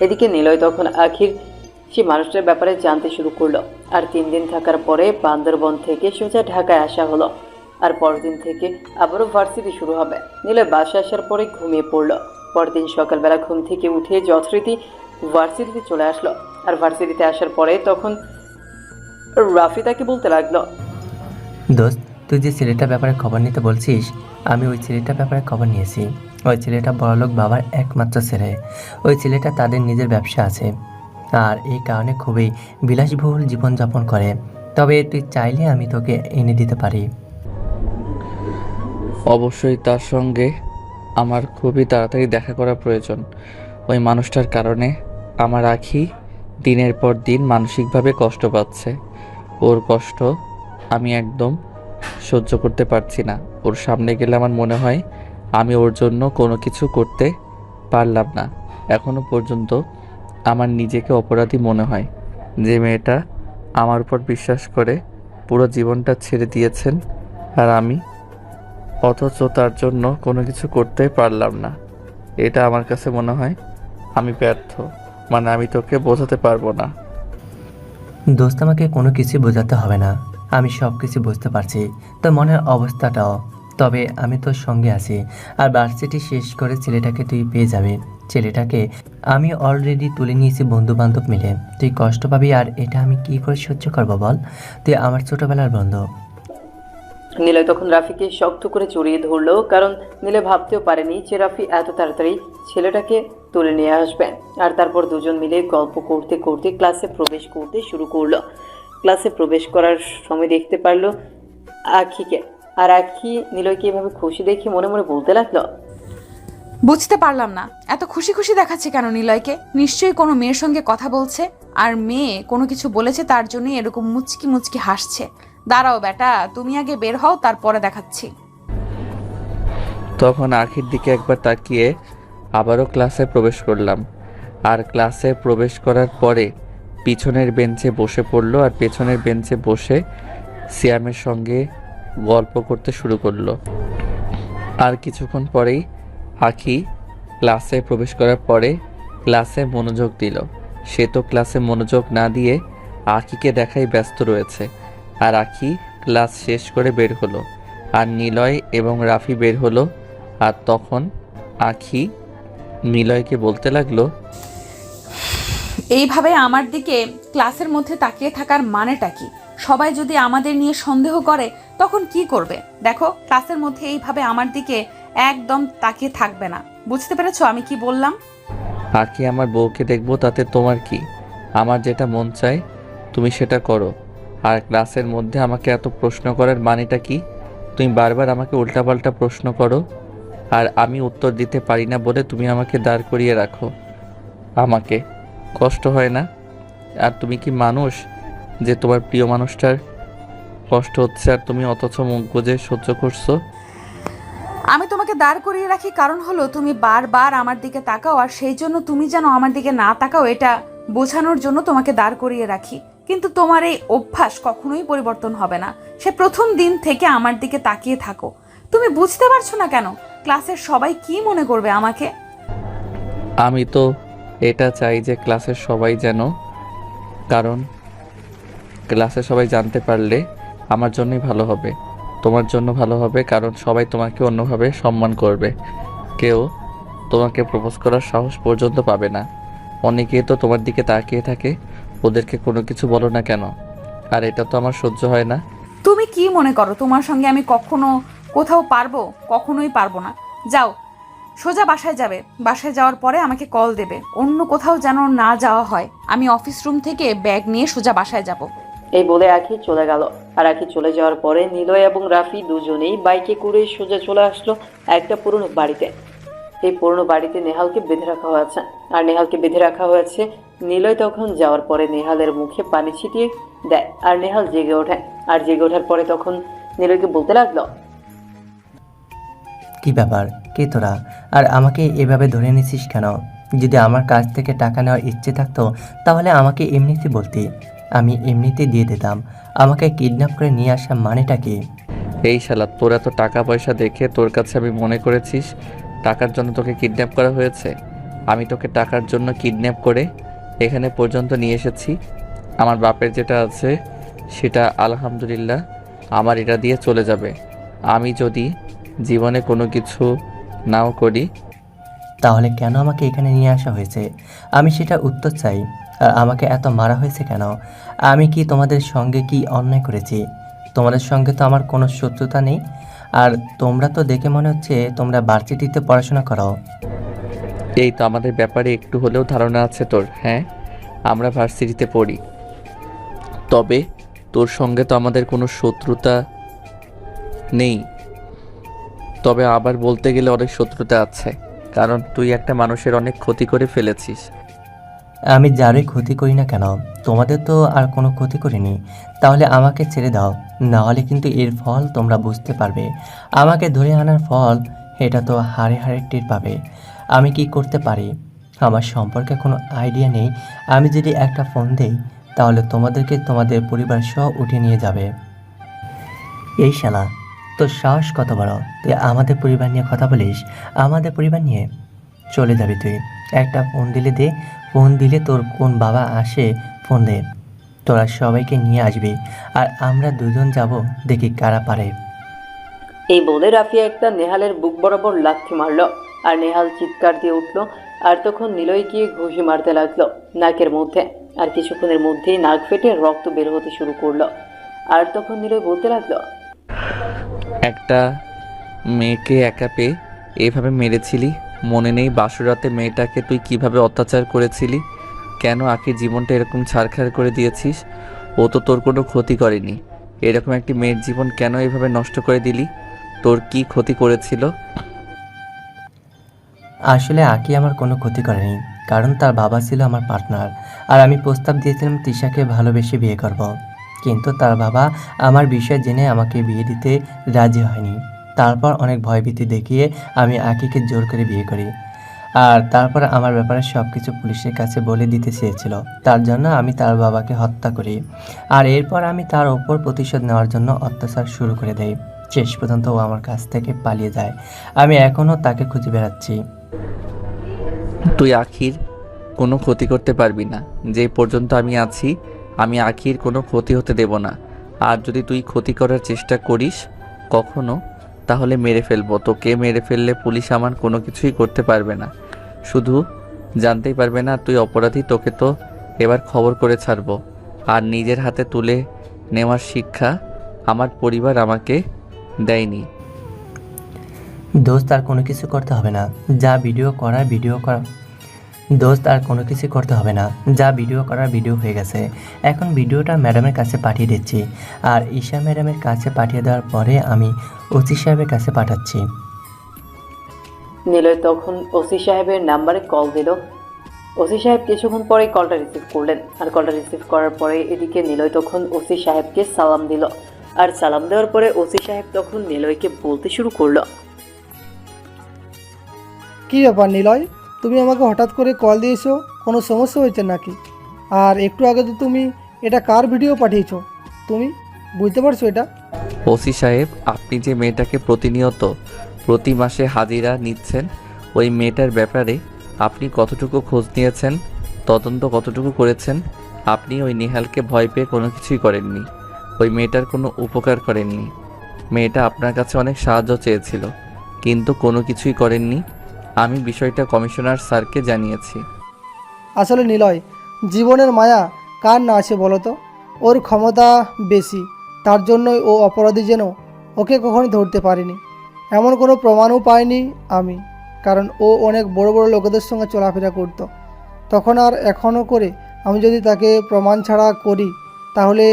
এদিকে নিলয় তখন আখির সে মানুষটার ব্যাপারে জানতে শুরু করলো। আর 3 দিন থাকার পরে বান্দরবন থেকে সোজা ঢাকায় আসা হলো। আর পরদিন থেকে আবারও ভার্সিটি শুরু হবে। নিলয় বাসে আসার পরে ঘুমিয়ে পড়লো। পরদিন সকালবেলা ঘুম থেকে উঠে যথারীতি ভার্সিটিতে চলে আসলো। আর ভার্সিটিতে আসার পরে তখন রাফি তাকে বলতে লাগলো, দোস্ত, তুই যে ছেলেটার ব্যাপারে খবর নিতে বলছিস, আমি ওই ছেলেটার ব্যাপারে খবর নিয়েছি। ওই ছেলেটা বড়লোক বাবার একমাত্র ছেলে। ওই ছেলেটা তাদের নিজের ব্যবসা আছে আর এই কারণে খুবই বিলাসবহুল জীবনযাপন করে। তবে তুই চাইলে আমি তোকে এনে দিতে পারি। অবশ্যই তার সঙ্গে আমার খুবই তাড়াতাড়ি দেখা করা প্রয়োজন। ওই মানুষটার কারণে আমার আখি দিনের পর দিন মানসিকভাবে কষ্ট পাচ্ছে। ওর কষ্ট আমি একদম সহ্য করতে পারছি না। ওর সামনে গেলে আমার মনে হয় আমি ওর জন্য কোনো কিছু করতে পারলাম না। এখনো পর্যন্ত আমার নিজেকে অপরাধী মনে হয় যে মেয়েটা আমার উপর বিশ্বাস করে পুরো জীবনটা ছেড়ে দিয়েছেন, আর আমি অথচ তার জন্য কোনো কিছু করতে পারলাম না। এটা আমার কাছে মনে হয় আমি ব্যর্থ, মানে আমি তোকে বোঝাতে পারবো না। দোস্ত, আমাকে কোনো কিছু বোঝাতে হবে না। আমি সব কিছু বুঝতে পারছি তোর মনের অবস্থাটাও। তবে আমি তোর সঙ্গে আছি। আর ভার্সিটি শেষ করে ছেলেটাকে তুই পেয়ে যাবি। ছেলেটাকে আমি অলরেডি তুলে নিয়েছি বন্ধু বান্ধব মিলে। তুই কষ্ট পাবি আর এটা আমি কি করে সহ্য করবো বল? তুই আমার ছোটবেলার বন্ধু। নিলয় তখন রাফিকে শক্ত করে জড়িয়ে ধরলো, কারণ নিলয় ভাবতেও পারেনি যে রাফি এত তাড়াতাড়ি ছেলেটাকে তুলে নিয়ে আসবেন। আর তারপর দুজন মিলে গল্প করতে করতে ক্লাসে প্রবেশ করতে শুরু করলো। ক্লাসে প্রবেশ করার সময় দেখতে পারলো আখিকে। আর আখি নিলয়কে এভাবে খুশি দেখে মনে মনে বলতে লাগলো, বুঝতে পারলাম না এত খুশি খুশি দেখাচ্ছে কেন নিলয়কে। নিশ্চয়ই কোনো মেয়ের সঙ্গে কথা বলছে, আর মেয়ে কোনো কিছু বলেছে তার জন্যই এরকম মুচকি মুচকি হাসছে। দাঁড়াও বেটা, তুমি আগে বের হও, তারপরে দেখাচ্ছি। তখন আখির দিকে একবার তাকিয়ে আবারও ক্লাসে প্রবেশ করলাম। আর ক্লাসে প্রবেশ করার পরে পিছনের বেঞ্চে বসে পড়লো। আর পেছনের বেঞ্চে বসে সিয়ামের সঙ্গে গল্প করতে শুরু করলো। আর কিছুক্ষণ পরেই আখি ক্লাসে প্রবেশ করার পরে ক্লাসে মনোযোগ দিল। সে তো ক্লাসে মনোযোগ না দিয়ে আখিকে দেখাই ব্যস্ত রয়েছে। আর আখি ক্লাস শেষ করে বের হলো। আর নিলয় এবং রাফি বের হলো। আর তখন আখি নিলয়কে বলতে লাগলো, এইভাবে আমার দিকে ক্লাসের মধ্যে তাকিয়ে থাকার মানেটা কি? সবাই যদি আমাদের নিয়ে সন্দেহ করে তখন কি করবে? দেখো, ক্লাসের মধ্যে এইভাবে আমার দিকে একদম তাকিয়ে থাকবে না। বুঝতে পেরেছো আমি কি বললাম? আঁকি আমার বউকে দেখবো, তাতে তোমার কি? আমার যেটা মন চায় তুমি সেটা করো। আর ক্লাসের মধ্যে আমাকে এত প্রশ্ন করার মানেটা কি? তুমি বারবার আমাকে উল্টাপাল্টা প্রশ্ন করো, আর আমি উত্তর দিতে পারি না বলে তুমি আমাকে দাঁড় করিয়ে রাখো। আমাকে কষ্ট হয় না? আর তুমি কি মানুষ যে তোমার প্রিয় মানুষটার কষ্ট হচ্ছে আর তুমি অথচ মুখ বুজে সহ্য করছো? আমি তোমাকে দাঁড় করিয়ে রাখি কারণ হলো তুমি বারবার আমার দিকে তাকাও, আর সেই জন্য তুমি যেন আমার দিকে না তাকাও এটা বোঝানোর জন্য তোমাকে দাঁড় করিয়ে রাখি। কিন্তু তোমার এই অভ্যাস কখনোই পরিবর্তন হবে না। সে প্রথম দিন থেকে আমার দিকে তাকিয়ে থাকো। তুমি বুঝতে পারছো না কেন? ক্লাসের সবাই কি মনে করবে আমাকে? আমি তো এটা চাই যে ক্লাসের সবাই যেন, কারণ ক্লাসে সবাই জানতে পারলে আমার জন্যই ভালো হবে, তোমার জন্য ভালো হবে, কারণ সবাই তোমাকে অন্যভাবে সম্মান করবে। কেউ তোমাকে প্রপোজ করার সাহস পর্যন্ত পাবে না। অনেকেই তো তোমার দিকে তাকিয়ে থাকে, ওদেরকে কোনো কিছু বলো না কেন? আর এটা তো আমার সহ্য হয় না। তুমি কি মনে করো তোমার সঙ্গে আমি কখনো কোথাও পারবো? কখনোই পারবো না। যাও, সোজা বাসায় যাবে। বাসায় যাওয়ার পরে আমাকে কল দেবে। অন্য কোথাও যেন না যাওয়া হয়। আমি অফিস রুম থেকে ব্যাগ নিয়ে সোজা বাসায় যাব। এই বলে আখি চলে গেল। আর আখি চলে যাওয়ার পরে নিলয় এবং রাফি দুজনেই বাইকে করে সোজা চলে আসলো একটা পুরনো বাড়িতে। এই পুরনো বাড়িতে নেহালকে বেঁধে রাখা হয়েছে। আর নেহালকে বেঁধে রাখা হয়েছে। নিলয় তখন যাওয়ার পরে নেহালের মুখে পানি ছিটিয়ে দেয়, আর নেহাল জেগে ওঠে। আর জেগে ওঠার পরে তখন নিলয়কে বলতে লাগলো, কি ব্যাপার, কে তোরা? আর আমাকে এভাবে ধরে নিছিস কেন? যদি আমার কাছ থেকে টাকা নেওয়ার ইচ্ছে থাকতো তাহলে আমাকে এমনিতে বলতি, আমি এমনিতে দিয়ে দিতাম। আমাকে কিডন্যাপ করে নিয়ে আসা মানেটা কি? এই শালা, তোর এত টাকা পয়সা দেখে তোর কাছে আমি মনে করেছিস টাকার জন্য তোকে কিডন্যাপ করা হয়েছে? আমি তোকে টাকার জন্য কিডন্যাপ করে এখানে পর্যন্ত নিয়ে এসেছি। আমার বাপের যেটা আছে সেটা আলহামদুলিল্লাহ আমার এটা দিয়ে চলে যাবে। আমি যদি জীবনে কোনো কিছু নাও করি, তাহলে কেন আমাকে এখানে নিয়ে আসা হয়েছে? আমি সেটা উত্তর চাই। আর আমাকে এত মারা হয়েছে কেন? আমি কি তোমাদের সঙ্গে কি অন্যায় করেছি? তোমাদের সঙ্গে তো আমার কোনো শত্রুতা নেই। আর তোমরা তো দেখে মনে হচ্ছে তোমরা ভার্সিটিতে পড়াশোনা করো। এই তো আমাদের ব্যাপারে একটু হলেও ধারণা আছে তোর। হ্যাঁ, আমরা ভার্সিটিতে পড়ি, তবে তোর সঙ্গে তো আমাদের কোনো শত্রুতা নেই। তবে আবার বলতে গেলে অনেক শত্রুতা আছে, কারণ তুই একটা মানুষের অনেক ক্ষতি করে ফেলেছিস। আমি যারই ক্ষতি করি না কেন, তোমাদের তো আর কোনো ক্ষতি করিনি। তাহলে আমাকে ছেড়ে দাও, না হলে কিন্তু এর ফল তোমরা বুঝতে পারবে। আমাকে ধরে আনার ফল এটা তো হাড়ে হাড়ে টের পাবে। আমি কি করতে পারি আমার সম্পর্কে কোনো আইডিয়া নেই। আমি যদি একটা ফোন দেই তাহলে তোমাদেরকে তোমাদের পরিবার সহ উঠে নিয়ে যাবে। এই শালা, তোর সাহস কত বড়? তুই আমাদের পরিবার নিয়ে কথা বলিস? আমাদের পরিবার নিয়ে চলে যাবি তুই? একটা ফোন দিলে দে, ফোন দিলে তোর কোন বাবা আসে ফোন দে, তোরা সবাইকে নিয়ে আসবি। আর আমরা দুজন যাব, দেখি কারা পারে। এই বলে রাফি একটা নেহালের বুক বরাবর লাথি মারলো। আর নেহাল চিৎকার দিয়ে উঠলো। আর তখন নিলয় গিয়ে ঘুষি মারতে লাগলো নাকের মধ্যে। আর কিছুক্ষণের মধ্যেই নাক ফেটে রক্ত বের হতে শুরু করলো। আর তখন নিলয় বলতে লাগলো, একটা মেয়েকে একা পেয়ে এভাবে মেরেছিলি, মনে নেই বাসুরাতে মেয়েটাকে তুই কিভাবে অত্যাচার করেছিলি? কেন আখির জীবনটা এরকম ছারখার করে দিয়েছিস? ও তো তোর কোনো ক্ষতি করেনি, এরকম একটি মেয়ের জীবন কেন এভাবে নষ্ট করে দিলি? তোর কি ক্ষতি করেছিল? আসলে আকি আমার কোনো ক্ষতি করেনি, কারণ তার বাবা ছিল আমার পার্টনার। আর আমি প্রস্তাব দিয়েছিলাম তিশাকে ভালোবেসে বিয়ে করব। কিন্তু তার বাবা আমার বিষয় জেনে আমাকে বিয়ে দিতে রাজি হয়নি। তারপর অনেক ভয়ভীতি দেখিয়ে আমি আকিকে জোর করে বিয়ে করি। আর তারপর আমার ব্যাপারে সব কিছু পুলিশের কাছে বলে দিতে চেয়েছিল। তার জন্য আমি তার বাবাকে হত্যা করি। আর এরপর আমি তার ওপর প্রতিশোধ নেওয়ার জন্য অত্যাচার শুরু করে দেই। শেষ পর্যন্ত ও আমার কাছ থেকে পালিয়ে যায়। আমি এখনও তাকে খুঁজে বেড়াচ্ছি। তুই আখির কোনো ক্ষতি করতে পারবি না। যে পর্যন্ত আমি আছি, আমি আখির কোনো ক্ষতি হতে দেব না। আর যদি তুই ক্ষতি করার চেষ্টা করিস কখনো, তাহলে মেরে ফেলবো তোকে। মেরে ফেললে পুলিশ আমার কোনো কিছুই করতে পারবে না। শুধু জানতেই পারবে না তুই অপরাধী, তোকে তো এবার খবর করে ছাড়বো। আর নিজের হাতে তুলে নেওয়ার শিক্ষা আমার পরিবার আমাকে দেয়নি। দোস্ত আর কোনো কিছু করতে হবে না, যা ভিডিও করার ভিডিও করা। দোস্ত আর কোনো কিছু করতে হবে না, যা ভিডিও করার ভিডিও হয়ে গেছে। এখন ভিডিওটা ম্যাডামের কাছে পাঠিয়ে দিচ্ছি, আর ঈশা ম্যাডামের কাছে পাঠিয়ে দেওয়ার পরে আমি ওসি সাহেবের কাছে পাঠাচ্ছি। নিলয় তখন ওসি সাহেবের নাম্বারে কল দিল। ওসি সাহেব কিছুক্ষণ পরে কলটা রিসিভ করলেন, আর কলটা রিসিভ করার পরে এদিকে নিলয় তখন ওসি সাহেবকে সালাম দিল। আর সালাম দেওয়ার পরে ওসি সাহেব তখন নিলয়কে বলতে শুরু করলো। কী ব্যাপার নিলয়, তুমি আমাকে হঠাৎ করে কল দিয়েছো, কোনো সমস্যা হয়েছে নাকি? আর একটু আগে তো তুমি এটা কার ভিডিও পাঠিয়েছো, তুমি বুঝতে পারছো এটা? ওসি সাহেব, আপনি যে মেয়েটাকে প্রতিনিয়ত প্রতি মাসে হাজিরা নিচ্ছেন, ওই মেয়েটার ব্যাপারে আপনি কতটুকু খোঁজ নিয়েছেন, তদন্ত কতটুকু করেছেন? আপনি ওই নেহালকে ভয় পেয়ে কোনো কিছুই করেননি, ওই মেয়েটার কোনো উপকার করেননি। মেয়েটা আপনার কাছে অনেক সাহায্য চেয়েছিল, কিন্তু কোনো কিছুই করেননি। আমি বিষয়টা কমিশনার স্যারকে জানিয়েছি। আসলে নিলয়, জীবনের মায়া কার না আছে বলো তো? ওর ক্ষমতা বেশি, তার জন্যই ও অপরাধী, যেন ওকে কখনো ধরতে পারিনি। এমন কোনো প্রমাণও পাইনি আমি, কারণ ও অনেক বড় বড় লোকেদের সঙ্গে চলাফেরা করতো তখন, আর এখনও করে। আমি যদি তাকে প্রমাণ ছাড়া করি তাহলে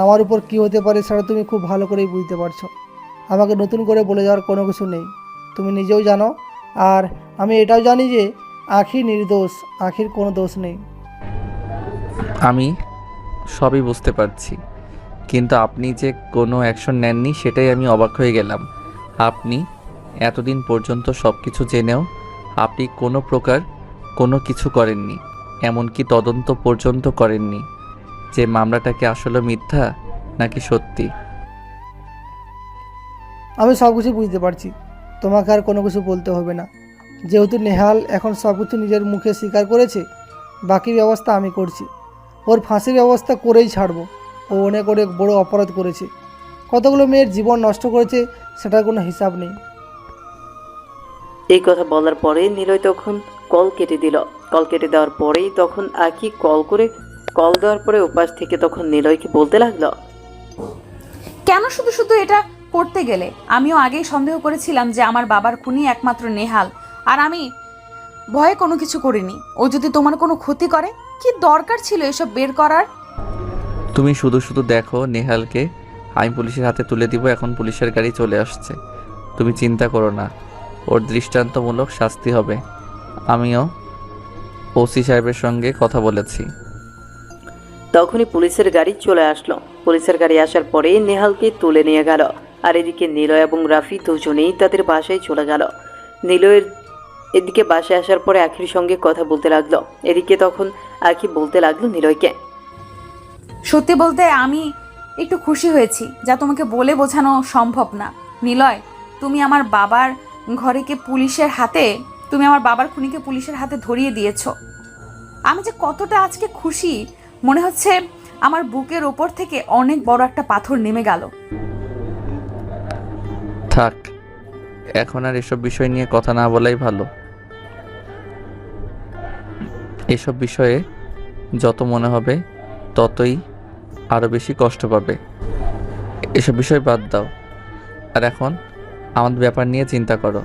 আমার উপর কী হতে পারে সেটা তুমি খুব ভালো করেই বুঝতে পারছো। আমাকে নতুন করে বলে যাওয়ার কোনো কিছু নেই, তুমি নিজেও জানো। আর আমি এটাও জানি যে আখি নির্দোষ, আখির কোনো দোষ নেই। আমি সবই বুঝতে পারছি, কিন্তু আপনি যে কোনো অ্যাকশন নেননি সেটাই আমি অবাক হয়ে গেলাম। আপনি এতদিন পর্যন্ত সব কিছু জেনেও আপনি কোনো প্রকার কোনো কিছু করেননি, এমনকি তদন্ত পর্যন্ত করেননি যে মামলাটাকে আসলে মিথ্যা নাকি সত্যি। আমি সব কিছু বুঝতে পারছি, তোমাকে আর কোনো কিছু বলতে হবে না। যেহেতু নেহাল এখন সব কিছু নিজের মুখে স্বীকার করেছে, বাকি ব্যবস্থা আমি করছি। ওর ফাঁসির ব্যবস্থা করেই ছাড়বো। ও অনেক অনেক বড় অপরাধ করেছে, কতগুলো মেয়ের জীবন নষ্ট করেছে, সেটার কোনো হিসাব নেই। এই কথা বলার পরে নিলয় তখন কল কেটে দিল। কল কেটে দেওয়ার পরেই তখন আখি কল দেওয়ার পরে উপাস থেকে তখন নিলয়কে বলতে লাগলো। কেন শুধু শুধু এটা করতে গেলে? আমিও আগেই সন্দেহ করেছিলাম যে আমার বাবার খুনি একমাত্র নেহাল, আর আমি ভয়ে কোনো কিছু করিনি। ও যদি তোমার কোনো ক্ষতি করে, কি দরকার ছিল এসব বের করার? তুমি শুধু শুধু দেখো, নেহালকে আমি পুলিশের হাতে তুলে দিব। এখন পুলিশের গাড়ি চলে আসছে, তুমি চিন্তা করো না, ওর দৃষ্টান্তমূলক শাস্তি হবে। আমিও ওসি সাহেবের সঙ্গে কথা বলেছি। তখনই পুলিশের গাড়ি চলে আসলো। পুলিশের গাড়ি আসার পরে নেহালকে তুলে নিয়ে গেল। আর এদিকে নিলয় এবং রাফি দুজনেই তাদের বাসায় চলে গেল। নিলয়ের এদিকে বাসায় আসার পরে আখির সঙ্গে কথা বলতে লাগলো। এদিকে তখন আখি বলতে লাগলো নিলয়কে, সত্যি বলতে আমি একটু খুশি হয়েছি, যা তোমাকে বলে বোঝানো সম্ভব না। নিলয়, তুমি আমার বাবার খুনিকে পুলিশের হাতে ধরিয়ে দিয়েছো। আমি যে কতটা আজকে খুশি, মনে হচ্ছে আমার বুকের ওপর থেকে অনেক বড় একটা পাথর নেমে গেল। থাক, এখন আর এসব বিষয় নিয়ে কথা না বলাই ভালো। এসব বিষয়ে যত মনে হবে ততই আরও বেশি কষ্ট পাবে। এসব বিষয় বাদ দাও, আর এখন আমাদের ব্যাপার নিয়ে চিন্তা করো।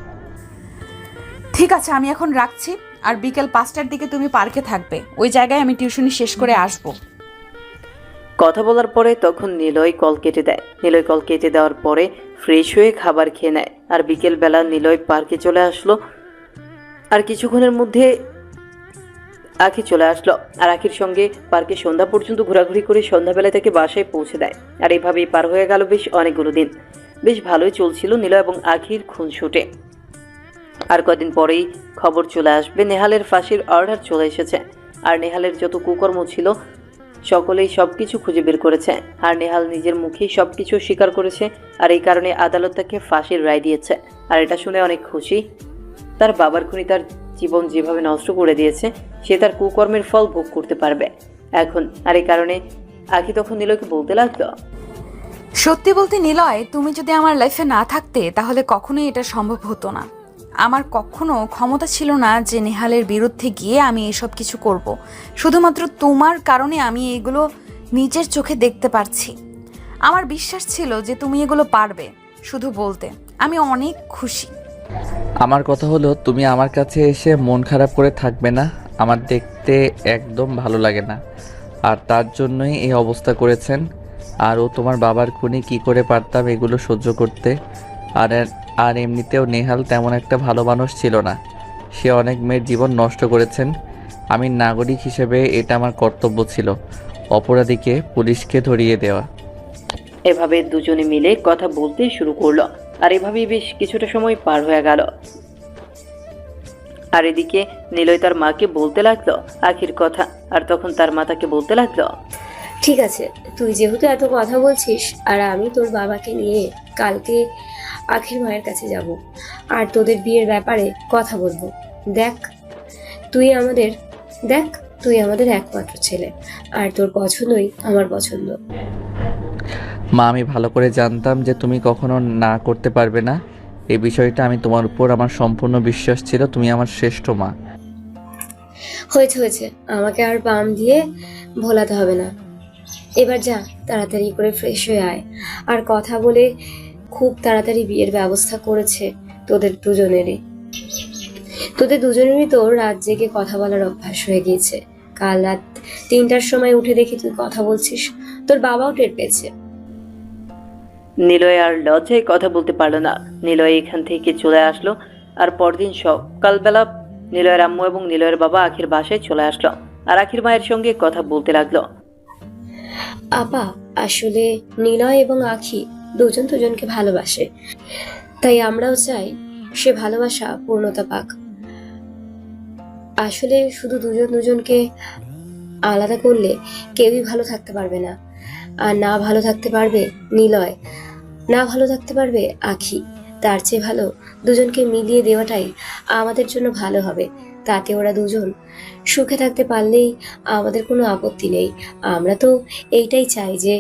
ঠিক আছে, আমি এখন রাখছি। আর বিকেল 5টার দিকে তুমি পার্কে থাকবে, ওই জায়গায় আমি টিউশনি শেষ করে আসবো। কথা বলার পরে তখন নিলয় কল কেটে দেয়। নিলয় কল কেটে দেওয়ার পরে ফ্রেশ হয়ে খাবার খেয়ে নেয়। আর বিকেলবেলা নিলয় পার্কে চলে আসলো। আর কিছুক্ষণের মধ্যে আখি চলে আসলো। আর আখির সঙ্গে পার্কে সন্ধ্যা পর্যন্ত ঘোরাঘুরি করে সন্ধ্যাবেলা থেকে বাসায় পৌঁছে দেয়। আর এইভাবেই পার হয়ে গেল বেশ অনেকগুলো দিন। বেশ ভালোই চলছিল নিলয় এবং আখির খুনসুটে। আর কদিন পরেই খবর চলে আসবে নেহালের ফাঁসির অর্ডার চলে এসেছে। আর নেহালের যত কুকর্ম ছিল সকলেই সবকিছু খুঁজে বের করেছে। আর নেহাল নিজের মুখেই সবকিছু স্বীকার করেছে। আর এই কারণে আদালত তাকে ফাঁসির রায় দিয়েছে। আর এটা শুনে অনেক খুশি। তার বাবার খুনি তার জীবন যেভাবে নষ্ট করে দিয়েছে, সে তার কুকর্মের ফল ভোগ করতে পারবে এখন। আর এই কারণে আখি তখন নিলয়কে বলতে লাগলো, সত্যি বলতে নিলয়, তুমি যদি আমার লাইফে না থাকতে তাহলে কখনোই এটা সম্ভব হতো না। আমার কখনো ক্ষমতা ছিল না যে নেহালের বিরুদ্ধে গিয়ে আমি এসব কিছু করব। শুধুমাত্র তোমার কারণে আমি এগুলো নিজের চোখে দেখতে পারছি। আমার বিশ্বাস ছিল যে তুমি এগুলো পারবে। শুধু বলতে আমি অনেক খুশি। আমার কথা হলো, তুমি আমার কাছে এসে মন খারাপ করে থাকবে না। আমার দেখতে একদম ভালো লাগে না, আর তার জন্যই এই অবস্থা করেছেন। আর ও তোমার বাবার খুনি, কি করে পারতাম এগুলো সহ্য করতে। আর আর এমনিতেও নেহাল তেমন একটা ভালো মানুষ ছিল না। সে অনেক মেয়ের জীবন নষ্ট করেছেন। আমি নাগরিক হিসেবে এটা আমার কর্তব্য ছিল, অপরাধীকে পুলিশকে ধরিয়ে দেওয়া। এভাবে দুজনে মিলে কথা বলতে শুরু করলো, আর এভাবেই বেশ কিছুটা সময় পার হয়ে গেল। আর এদিকে নিলয় তার মাকে বলতে লাগলো আখির কথা, আর তখন তার মা তাকে বলতে লাগলো, ঠিক আছে, তুই যেহেতু এত কথা বলছিস, আর আমি তোর বাবাকে নিয়ে কালকে আখির মায়ের কাছে যাব, আর তোদের বিয়ের ব্যাপারে কথা বলবো। দেখ তুই আমাদের একমাত্র ছেলে, আর তোর পছন্দই আমার পছন্দ। মা, আমি ভালো করে জানতাম যে তুমি কখনো না করতে পারবে না। এই বিষয়টা আমি তোমার উপর আমার সম্পূর্ণ বিশ্বাস ছিল। তুমি আমার শ্রেষ্ঠ মা। হয়েছে, আমাকে আর বাম দিয়ে ভোলাতে হবে না। এবার যা, তাড়াতাড়ি করে ফ্রেশ হয়ে আয়। আর কথা বলে খুব তাড়াতাড়ি বিয়ের ব্যবস্থা করেছে তোদের দুজনেরই তো রাত জেগে কথা বলার অভ্যাস হয়ে গিয়েছে। কাল রাত 3টার সময় উঠে দেখি তুই কথা বলছিস, তোর বাবাও টের পেয়েছে। নিলয় আর লজ্জায় কথা বলতে পারলো না। নিলয় এখান থেকে চলে আসলো, আর পরদিন সকালবেলা নিলয়ের আম্মু এবং নিলয়ের বাবা আখির বাসায় চলে আসলো, আর আখির মায়ের সঙ্গে কথা বলতে লাগলো। আপা, আসলে নিলয় এবং আখি দুজন দুজনকে ভালোবাসে, তাই আমরাও চাই সে ভালোবাসা পূর্ণতা পাক। আসলে শুধু দুজন দুজনকে আলাদা করলে কেউই ভালো থাকতে পারবে না, আর না ভালো থাকতে পারবে নিলয়, না ভালো থাকতে পারবে আখি। তার চেয়ে ভালো দুজনকে মিলিয়ে দেওয়াটাই আমাদের জন্য ভালো হবে। তাতে ওরা দুজন সুখে থাকতে পারলেই আমাদের কোনো আপত্তি নেই। আমরা তো এইটাই চাই যে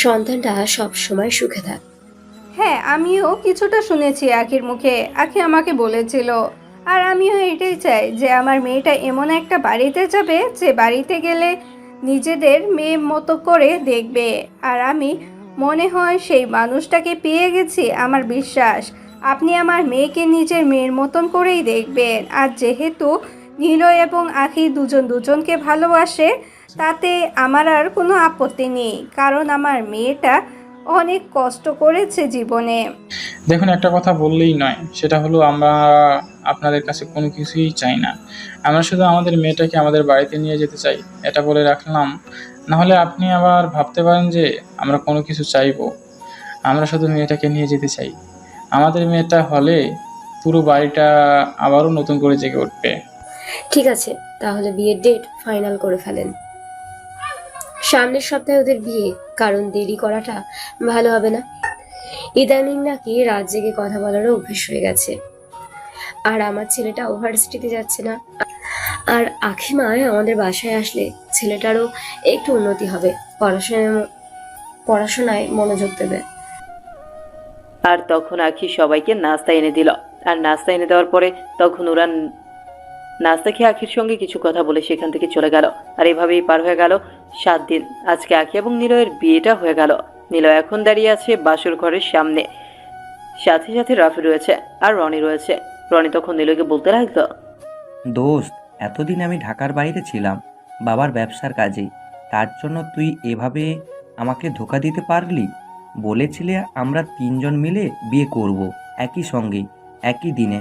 সন্তানটা সব সময় সুখে থাক। হ্যাঁ, আমিও কিছুটা শুনেছি আখির মুখে। আখি আমাকে বলেছিল, আর আমিও এটাই চাই যে আমার মেয়েটা এমন একটা বাড়িতে যাবে যে বাড়িতে গেলে নিজেদের মেয়ে মতো করে দেখবে। আর আমি মনে হয় সেই মানুষটাকে পেয়ে গেছি। আমার বিশ্বাস আপনি আমার মেয়েকে নিজের মেয়ের মতন করেই দেখবেন। আর যেহেতু নিলয় এবং আখি দুজন দুজনকে ভালোবাসে, তাতে আমার আর কোনো আপত্তি নেই, কারণ আমার মেয়েটা অনেক কষ্ট করেছে জীবনে। দেখুন, একটা কথা বললেই নয়, সেটা হলো আমরা আপনাদের কাছে কোনো কিছুই চাই না। আমরা শুধু আমাদের মেয়েটাকে আমাদের বাড়িতে নিয়ে যেতে চাই, এটা বলে রাখলাম। না হলে আপনি আবার ভাবতে পারেন যে আমরা কোনো কিছু চাইবো। আমরা শুধু মেয়েটাকে নিয়ে যেতে চাই। আমাদের মেয়েটা হলে পুরো বাড়িটা আবারও নতুন করে জেগে উঠবে। ঠিক আছে, তাহলে বিয়ের ডেট ফাইনাল করে ফেলেন। সামনের সপ্তাহে ওদের বিয়ে, কারণ দেরি করাটা ভালো হবে না। ইদানিং নাকি রাত জেগে কথা বলারও অভ্যেস হয়ে গেছে। আর আমার ছেলেটা ইউনিভার্সিটিতে যাচ্ছে না, আর আখিমায় আমাদের বাসায় আসলে ছেলেটারও একটু উন্নতি হবে, পড়াশোনায় মনোযোগ দেবে। আর তখন আখি সবাইকে নাস্তা এনে দিল, আর নাস্তা এনে দেওয়ার পরে তখন ওরা নাস্তা খেয়ে আখির সঙ্গে কিছু কথা বলে সেখান থেকে চলে গেল। আর এভাবেই পার হয়ে গেল 7 দিন। আজকে আখি এবং নিলয়ের বিয়েটা হয়ে গেল। নিলয় এখন দাঁড়িয়ে আছে বাসর ঘরের সামনে, সাথে সাথে রাফি রয়েছে আর রনি রয়েছে। রনি তখন নিলয়কে বলতে লাগলো, দোস্ত, এতদিন আমি ঢাকার বাইরে ছিলাম বাবার ব্যবসার কাজে, তার জন্য তুই এভাবে আমাকে ধোকা দিতে পারলি। বলেছিলে আমরা 3 জন মিলে বিয়ে করব একই সঙ্গে একই দিনে,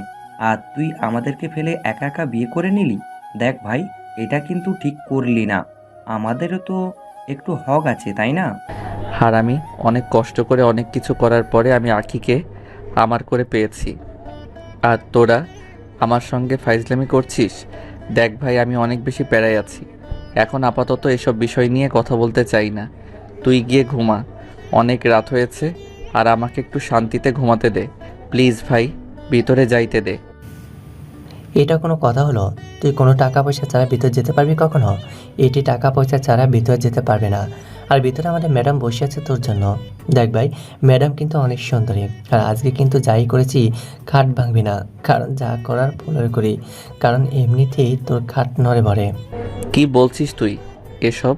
আর তুই আমাদেরকে ফেলে একা একা বিয়ে করে নিলি। দেখ ভাই, এটা কিন্তু ঠিক করলি না। আমাদেরও তো একটু হক আছে, তাই না? আর আমি অনেক কষ্ট করে অনেক কিছু করার পরে আমি আখিকে আমার করে পেয়েছি, আর তোরা আমার সঙ্গে ফাইজলামি করছিস। দেখ ভাই, আমি অনেক বেশি প্যারায় আছি। এখন আপাতত এসব বিষয় নিয়ে কথা বলতে চাই না। তুই গিয়ে ঘুমা, অনেক রাত হয়েছে, আর আমাকে একটু শান্তিতে ঘুমাতে দে প্লিজ ভাই, ভিতরে যাইতে দে। এটা কোনো কথা হলো? তুই কোনো টাকা পয়সা ছাড়া ভিতর যেতে পারবি কখনো? এটি টাকা পয়সা ছাড়া ভিতর যেতে পারবে না। আর ভিতরে আমাদের ম্যাডাম বসে আছে তোর জন্য। দেখ ভাই, ম্যাডাম কিন্তু অনেক সুন্দরী। আর আজকে কিন্তু যাই করেছি, খাট ভাঙবি না। কারণ যা করার ভালোই করি, কারণ এমনিতেই তোর খাট নড়ে বড়ে। কি বলছিস তুই এসব?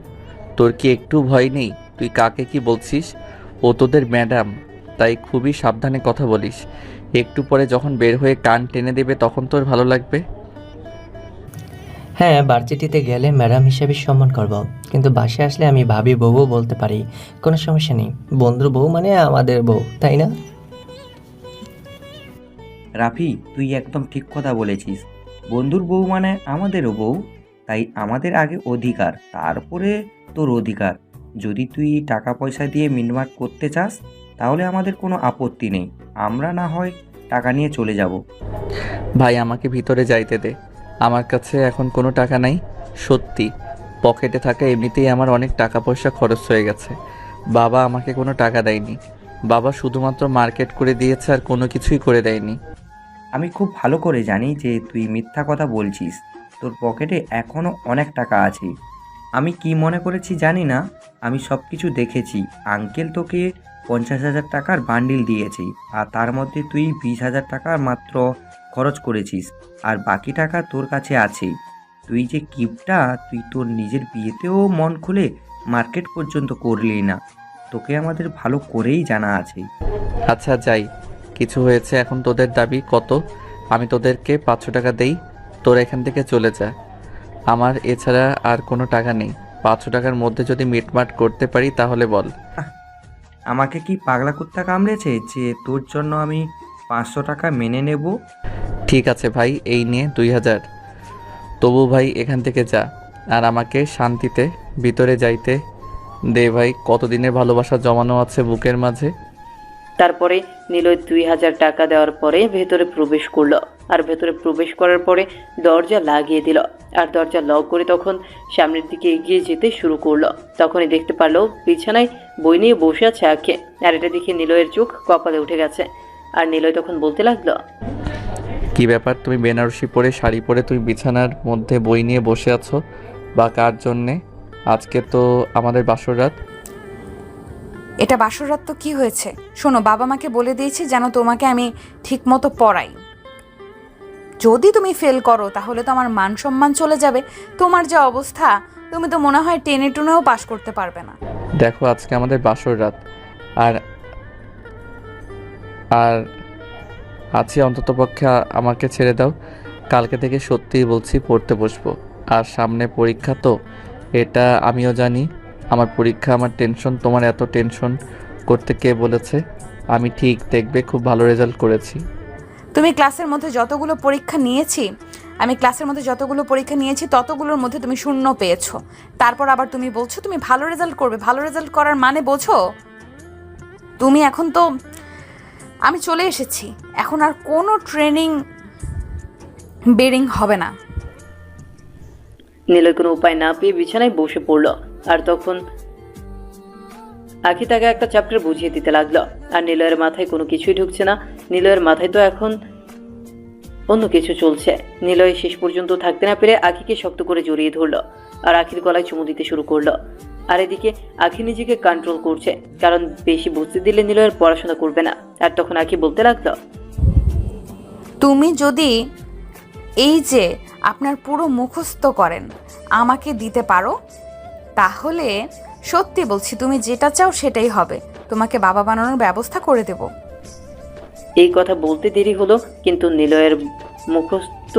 তোর কি একটু ভয় নেই? তুই কাকে কি বলছিস? ও তোদের ম্যাডাম, তাই খুবই সাবধানে কথা বলিস। একটু পরে যখন বের হয়ে কান টেনে দেবে তখন তোর ভালো লাগবে। হ্যাঁ, ভার্সিটিতে গেলে ম্যাডাম হিসেবে সম্মান করব, কিন্তু বাসায় আসলে আমি ভাবি বউও বলতে পারি, কোনো সমস্যা নেই। বন্ধুর বউ মানে আমাদের বউ, তাই না? রাফি, তুই একদম ঠিক কথা বলেছিস। বন্ধুর বউ মানে আমাদেরও বউ, তাই আমাদের আগে অধিকার, তারপরে তোর অধিকার। যদি তুই টাকা পয়সা দিয়ে মিটমাট করতে চাস তাহলে আমাদের কোনো আপত্তি নেই, আমরা না হয় টাকা নিয়ে চলে যাব। ভাই আমাকে ভিতরে যাইতে দে, আমার কাছে এখন কোনো টাকা নাই। সত্যি, পকেটে থাকা এমনিতেই আমার অনেক টাকা পয়সা খরচ হয়ে গেছে। বাবা আমাকে কোনো টাকা দেয়নি, বাবা শুধুমাত্র মার্কেট করে দিয়েছে আর কোনো কিছুই করে দেয়নি। আমি খুব ভালো করে জানি যে তুই মিথ্যা কথা বলছিস, তোর পকেটে এখনও অনেক টাকা আছে। আমি কি মনে করেছি জানি না, আমি সব কিছু দেখেছি। আঙ্কেল তোকে 50,000 টাকার বান্ডিল দিয়েছে, আর তার মধ্যে তুই 20,000 টাকা মাত্র খরচ করেছিস, আর বাকি টাকা তোর কাছে আছে। তুই যে কিপটা, তুই তোর নিজের বিয়েতেও মন খুলে মার্কেট পর্যন্ত করলি না, তোকে আমাদের ভালো করেই জানা আছে। আচ্ছা যাই, কিছু হয়েছে, এখন তোদের দাবি কত? আমি তোদেরকে 500 টাকা দেই, তোরা এখান থেকে চলে যা। আমার এছাড়া আর কোনো টাকা নেই। 500 টাকার মধ্যে যদি মিটমাট করতে পারি তাহলে বল। আমাকে কি পাগলা কুত্তা কামড়েছে যে তোর জন্য আমি 500 টাকা মেনে নেব? ঠিক আছে ভাই, এই নিয়ে 2000। তবু ভাই এখান থেকে যা, আর আমাকে শান্তিতে ভিতরে যাইতে দে ভাই। কতদিনের ভালোবাসা জমানো আছে বুকের মাঝে। তারপরে নিলয় 2,000 টাকা দেওয়ার পরে ভেতরে প্রবেশ করলো। আর ভেতরে প্রবেশ করার পরে দরজা লাগিয়ে দিল, আর দরজা লক করে তখন সামনের দিকে এগিয়ে যেতে শুরু করলো। তখনই দেখতে পারলো বিছানায় বই নিয়ে বসে আছে আঁকে। আর এটা দেখে নিলয়ের চোখ কপালে উঠে গেছে। আর নিলয় তখন বলতে লাগলো, কি ব্যাপার, তুমি বেনারসি পরে শাড়ি পরে তুমি বিছানার মধ্যে বই নিয়ে বসে আছো? বা কার জন্যে? আজকে তো আমাদের বাসর রাত। এটা বাসরাত তো কি হয়েছে? শোনো, বাবা মাকে বলে দিয়েছি যেন তোমাকে আমি ঠিক মতো পড়াই। যদি তুমি ফেল করো তাহলে তো আমার মান সম্মান চলে যাবে। তোমার যে অবস্থা, তুমি তো মনে হয় টেনে টুনেও পাশ করতে পারবে না। দেখো আজকে আমাদের বাসর রাত, আর আর আছি, অন্ততপক্ষে আমাকে ছেড়ে দাও। কালকে থেকে সত্যিই বলছি পড়তে বসবো। আর সামনে পরীক্ষা তো, এটা আমিও জানি। আমার পরীক্ষা, আমার টেনশন। তোমার এত টেনশন করতে কে বলেছে? আমি ঠিক দেখবে খুব ভালো রেজাল্ট করেছি। তুমি ক্লাসের মধ্যে যতগুলো পরীক্ষা নিয়েছি ততগুলোর মধ্যে তুমি 0 পেয়েছো। তারপর আবার তুমি বলছো তুমি ভালো রেজাল্ট করবে। ভালো রেজাল্ট করার মানে বোঝো তুমি? এখন তো আমি চলে এসেছি, এখন আর কোনো ট্রেনিং বেরিং হবে না। নিলয় কোনো উপায় না পেয়ে বিছানায় বসে পড়লো। আর তখন আঁকি তাকে একটা চ্যাপ্টার বুঝিয়ে দিতে লাগলো। আর নিলয়ের মাথায় কোনো কিছুই ঢুকছে না। নিলয়ের মাথায় তো এখন অন্য কিছু চলছে। নিলয় শেষ পর্যন্ত থাকতে না পেরে আঁকিকে শক্ত করে জড়িয়ে ধরলো, আর আঁকির গলায় চুমু দিতে শুরু করলো। আর এদিকে আঁকি নিজেকে কন্ট্রোল করছে, কারণ বেশি বুঝতে দিলে নিলয়ের পড়াশোনা করবে না। আর তখন আঁকি বলতে লাগলো, তুমি যদি এই যে আপনার পুরো মুখস্থ করেন আমাকে দিতে পারো, তাহলে সত্যি বলছি তুমি যেটা চাও সেটাই হবে। তোমাকে বাবা বানানোর ব্যবস্থা করে দেব। এই কথা বলতে দেরি হলো, কিন্তু নিলয়ের মুখস্থ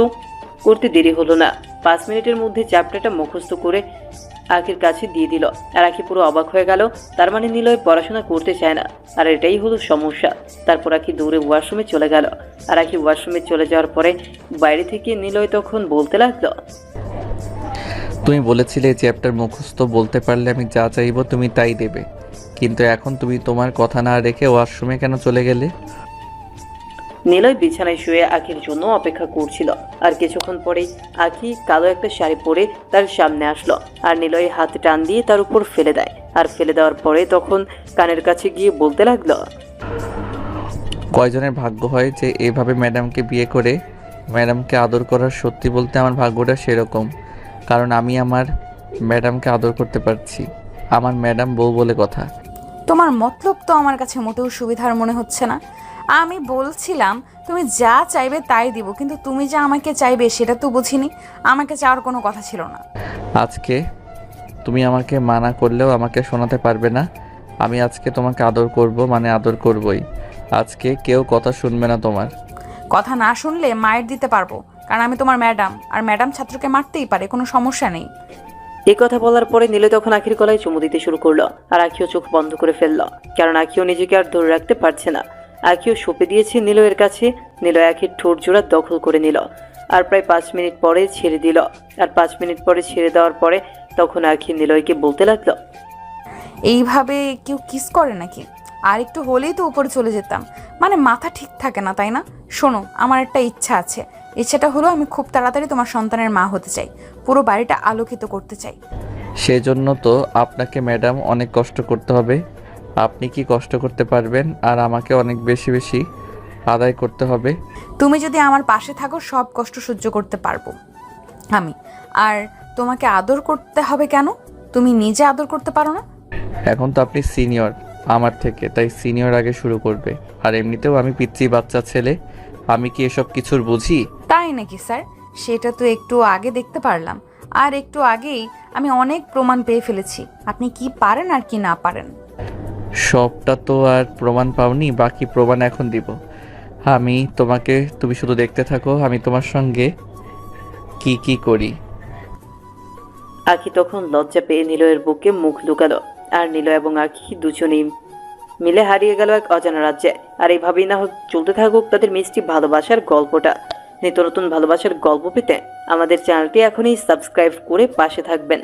করতে দেরি হলো না। 5 মিনিটের মধ্যে চ্যাপ্টারটা মুখস্থ করে আঁকির কাছে দিয়ে দিল। আর আঁকি পুরো অবাক হয়ে গেল। তার মানে নিলয় পড়াশোনা করতে চায় না, আর এটাই হলো সমস্যা। তারপর আঁকি দৌড়ে ওয়াশরুমে চলে গেল। আর আঁকি ওয়াশরুমে চলে যাওয়ার পরে বাইরে থেকে নিলয় তখন বলতে লাগলো, তুমি বলেছিলে চ্যাপ্টার মুখস্থ বলতে পারলে আমি যা চাইবো তুমি তাই দেবে, কিন্তু এখন তুমি তোমার কথা না রেখে ওয়াশরুমে কেন চলে গেলে? নিলয় বিছানায় শুয়ে আঁকির জন্য অপেক্ষা করছিল। আর কিছুক্ষণ পরেই আঁকি কালো একটা শাড়ি পরে তার সামনে আসলো। আর নিলয় হাত টান দিয়ে তার উপর ফেলে দেয়। আর ফেলে দেওয়ার পরে তখন কানের কাছে গিয়ে বলতে লাগলো, কয়জনের ভাগ্য হয় যে এভাবে ম্যাডামকে বিয়ে করে ম্যাডামকে আদর করার, সত্যি বলতে আমার ভাগ্যটা সেরকম, কারণ আমি আমার ম্যাডামকে আদর করতে পারছি। আমার ম্যাডাম বউ বলে কথা। তোমার মতলব তো আমার কাছে মোটেও সুবিধার মনে হচ্ছে না। আমি বলছিলাম তুমি যা চাইবে তাই দিব, কিন্তু তুমি যা আমাকে চাইবে সেটা তো বুঝিনি। আমাকে চাওয়ার কোনো কথা ছিল না। আজকে তুমি আমাকে মানা করলেও আমাকে শোনাতে পারবে না। আমি আজকে তোমাকে আদর করব, মানে আদর করবই। আজকে কেউ কথা শুনবে না তোমার। কথা না শুনলে মায়ের দিতে পারবো, কারণ আমি তোমার ম্যাডাম, আর ম্যাডাম ছাত্রকে মারতেই পারে, কোনো সমস্যা নেই। এই কথা বলার পরে নিলয় তখন আখির গলায় চুমু দিতে শুরু করলো, আর আখিও চোখ বন্ধ করে ফেললো, কারণ আখিও নিজেকে আর ধরে রাখতে পারছে না। আখিও সঁপে দিয়েছে নিলয়ের কাছে। নিলয় আখির ঠোঁট জোড়া দখল করে নিল, আর প্রায় 5 মিনিট পরে ছেড়ে দিল। আর 5 মিনিট পরে ছেড়ে দেওয়ার পরে তখন আখি নিলয়কে বলতে লাগলো, এইভাবে কেউ কিস করে নাকি? আর একটু হলেই তো উপরে চলে যেতাম, মানে মাথা ঠিক থাকে না, তাই না? শোনো, আমার একটা ইচ্ছা আছে। ইচ্ছাটা হলো আমি খুব তাড়াতাড়ি তোমার সন্তানের মা হতে চাই, পুরো বাড়িটা আলোকিত করতে চাই। সেজন্য তো আপনাকে ম্যাডাম অনেক কষ্ট করতে হবে। আপনি কি কষ্ট করতে পারবেন? আর আমাকে অনেক বেশি বেশি আদায় করতে হবে। তুমি যদি আমার পাশে থাকো সব কষ্ট সহ্য করতে পারবো আমি। আর তোমাকে আদর করতে হবে কেন? তুমি নিজে আদর করতে পারো না? এখন তো আপনি সিনিয়র আমার থেকে, তাই সিনিয়র আগে শুরু করবে। আর এমনিতেও আমি পিচ্চি বাচ্চা ছেলে, আমি কি এসব কিছুর বুঝি? তাই নাকি স্যার? সেটা তো একটু আগে দেখতে পারলাম, আর একটু আগেই আমি অনেক প্রমাণ পেয়ে ফেলেছি আপনি কি পারেন আর কি না পারেন। সবটা তো আর প্রমাণ পাওনি, বাকি প্রমাণ এখন দিব। তুমি শুধু দেখতে থাকো আমি তোমার সঙ্গে কি কি করি। আখি তখন লজ্জা পেয়ে নিলয়ের বুকে মুখ লুকালো, আর নিলয় এবং আখি দুজনেই মিলে হারিয়ে গেল এক অজানা রাজ্যে। আর এইভাবেই না হোক চলতে থাকুক তাদের মিষ্টি ভালোবাসার গল্পটা। নিত্য নতুন ভালোবাসার গল্প পেতে আমাদের চ্যানেলটি এখনই সাবস্ক্রাইব করে পাশে থাকবেন।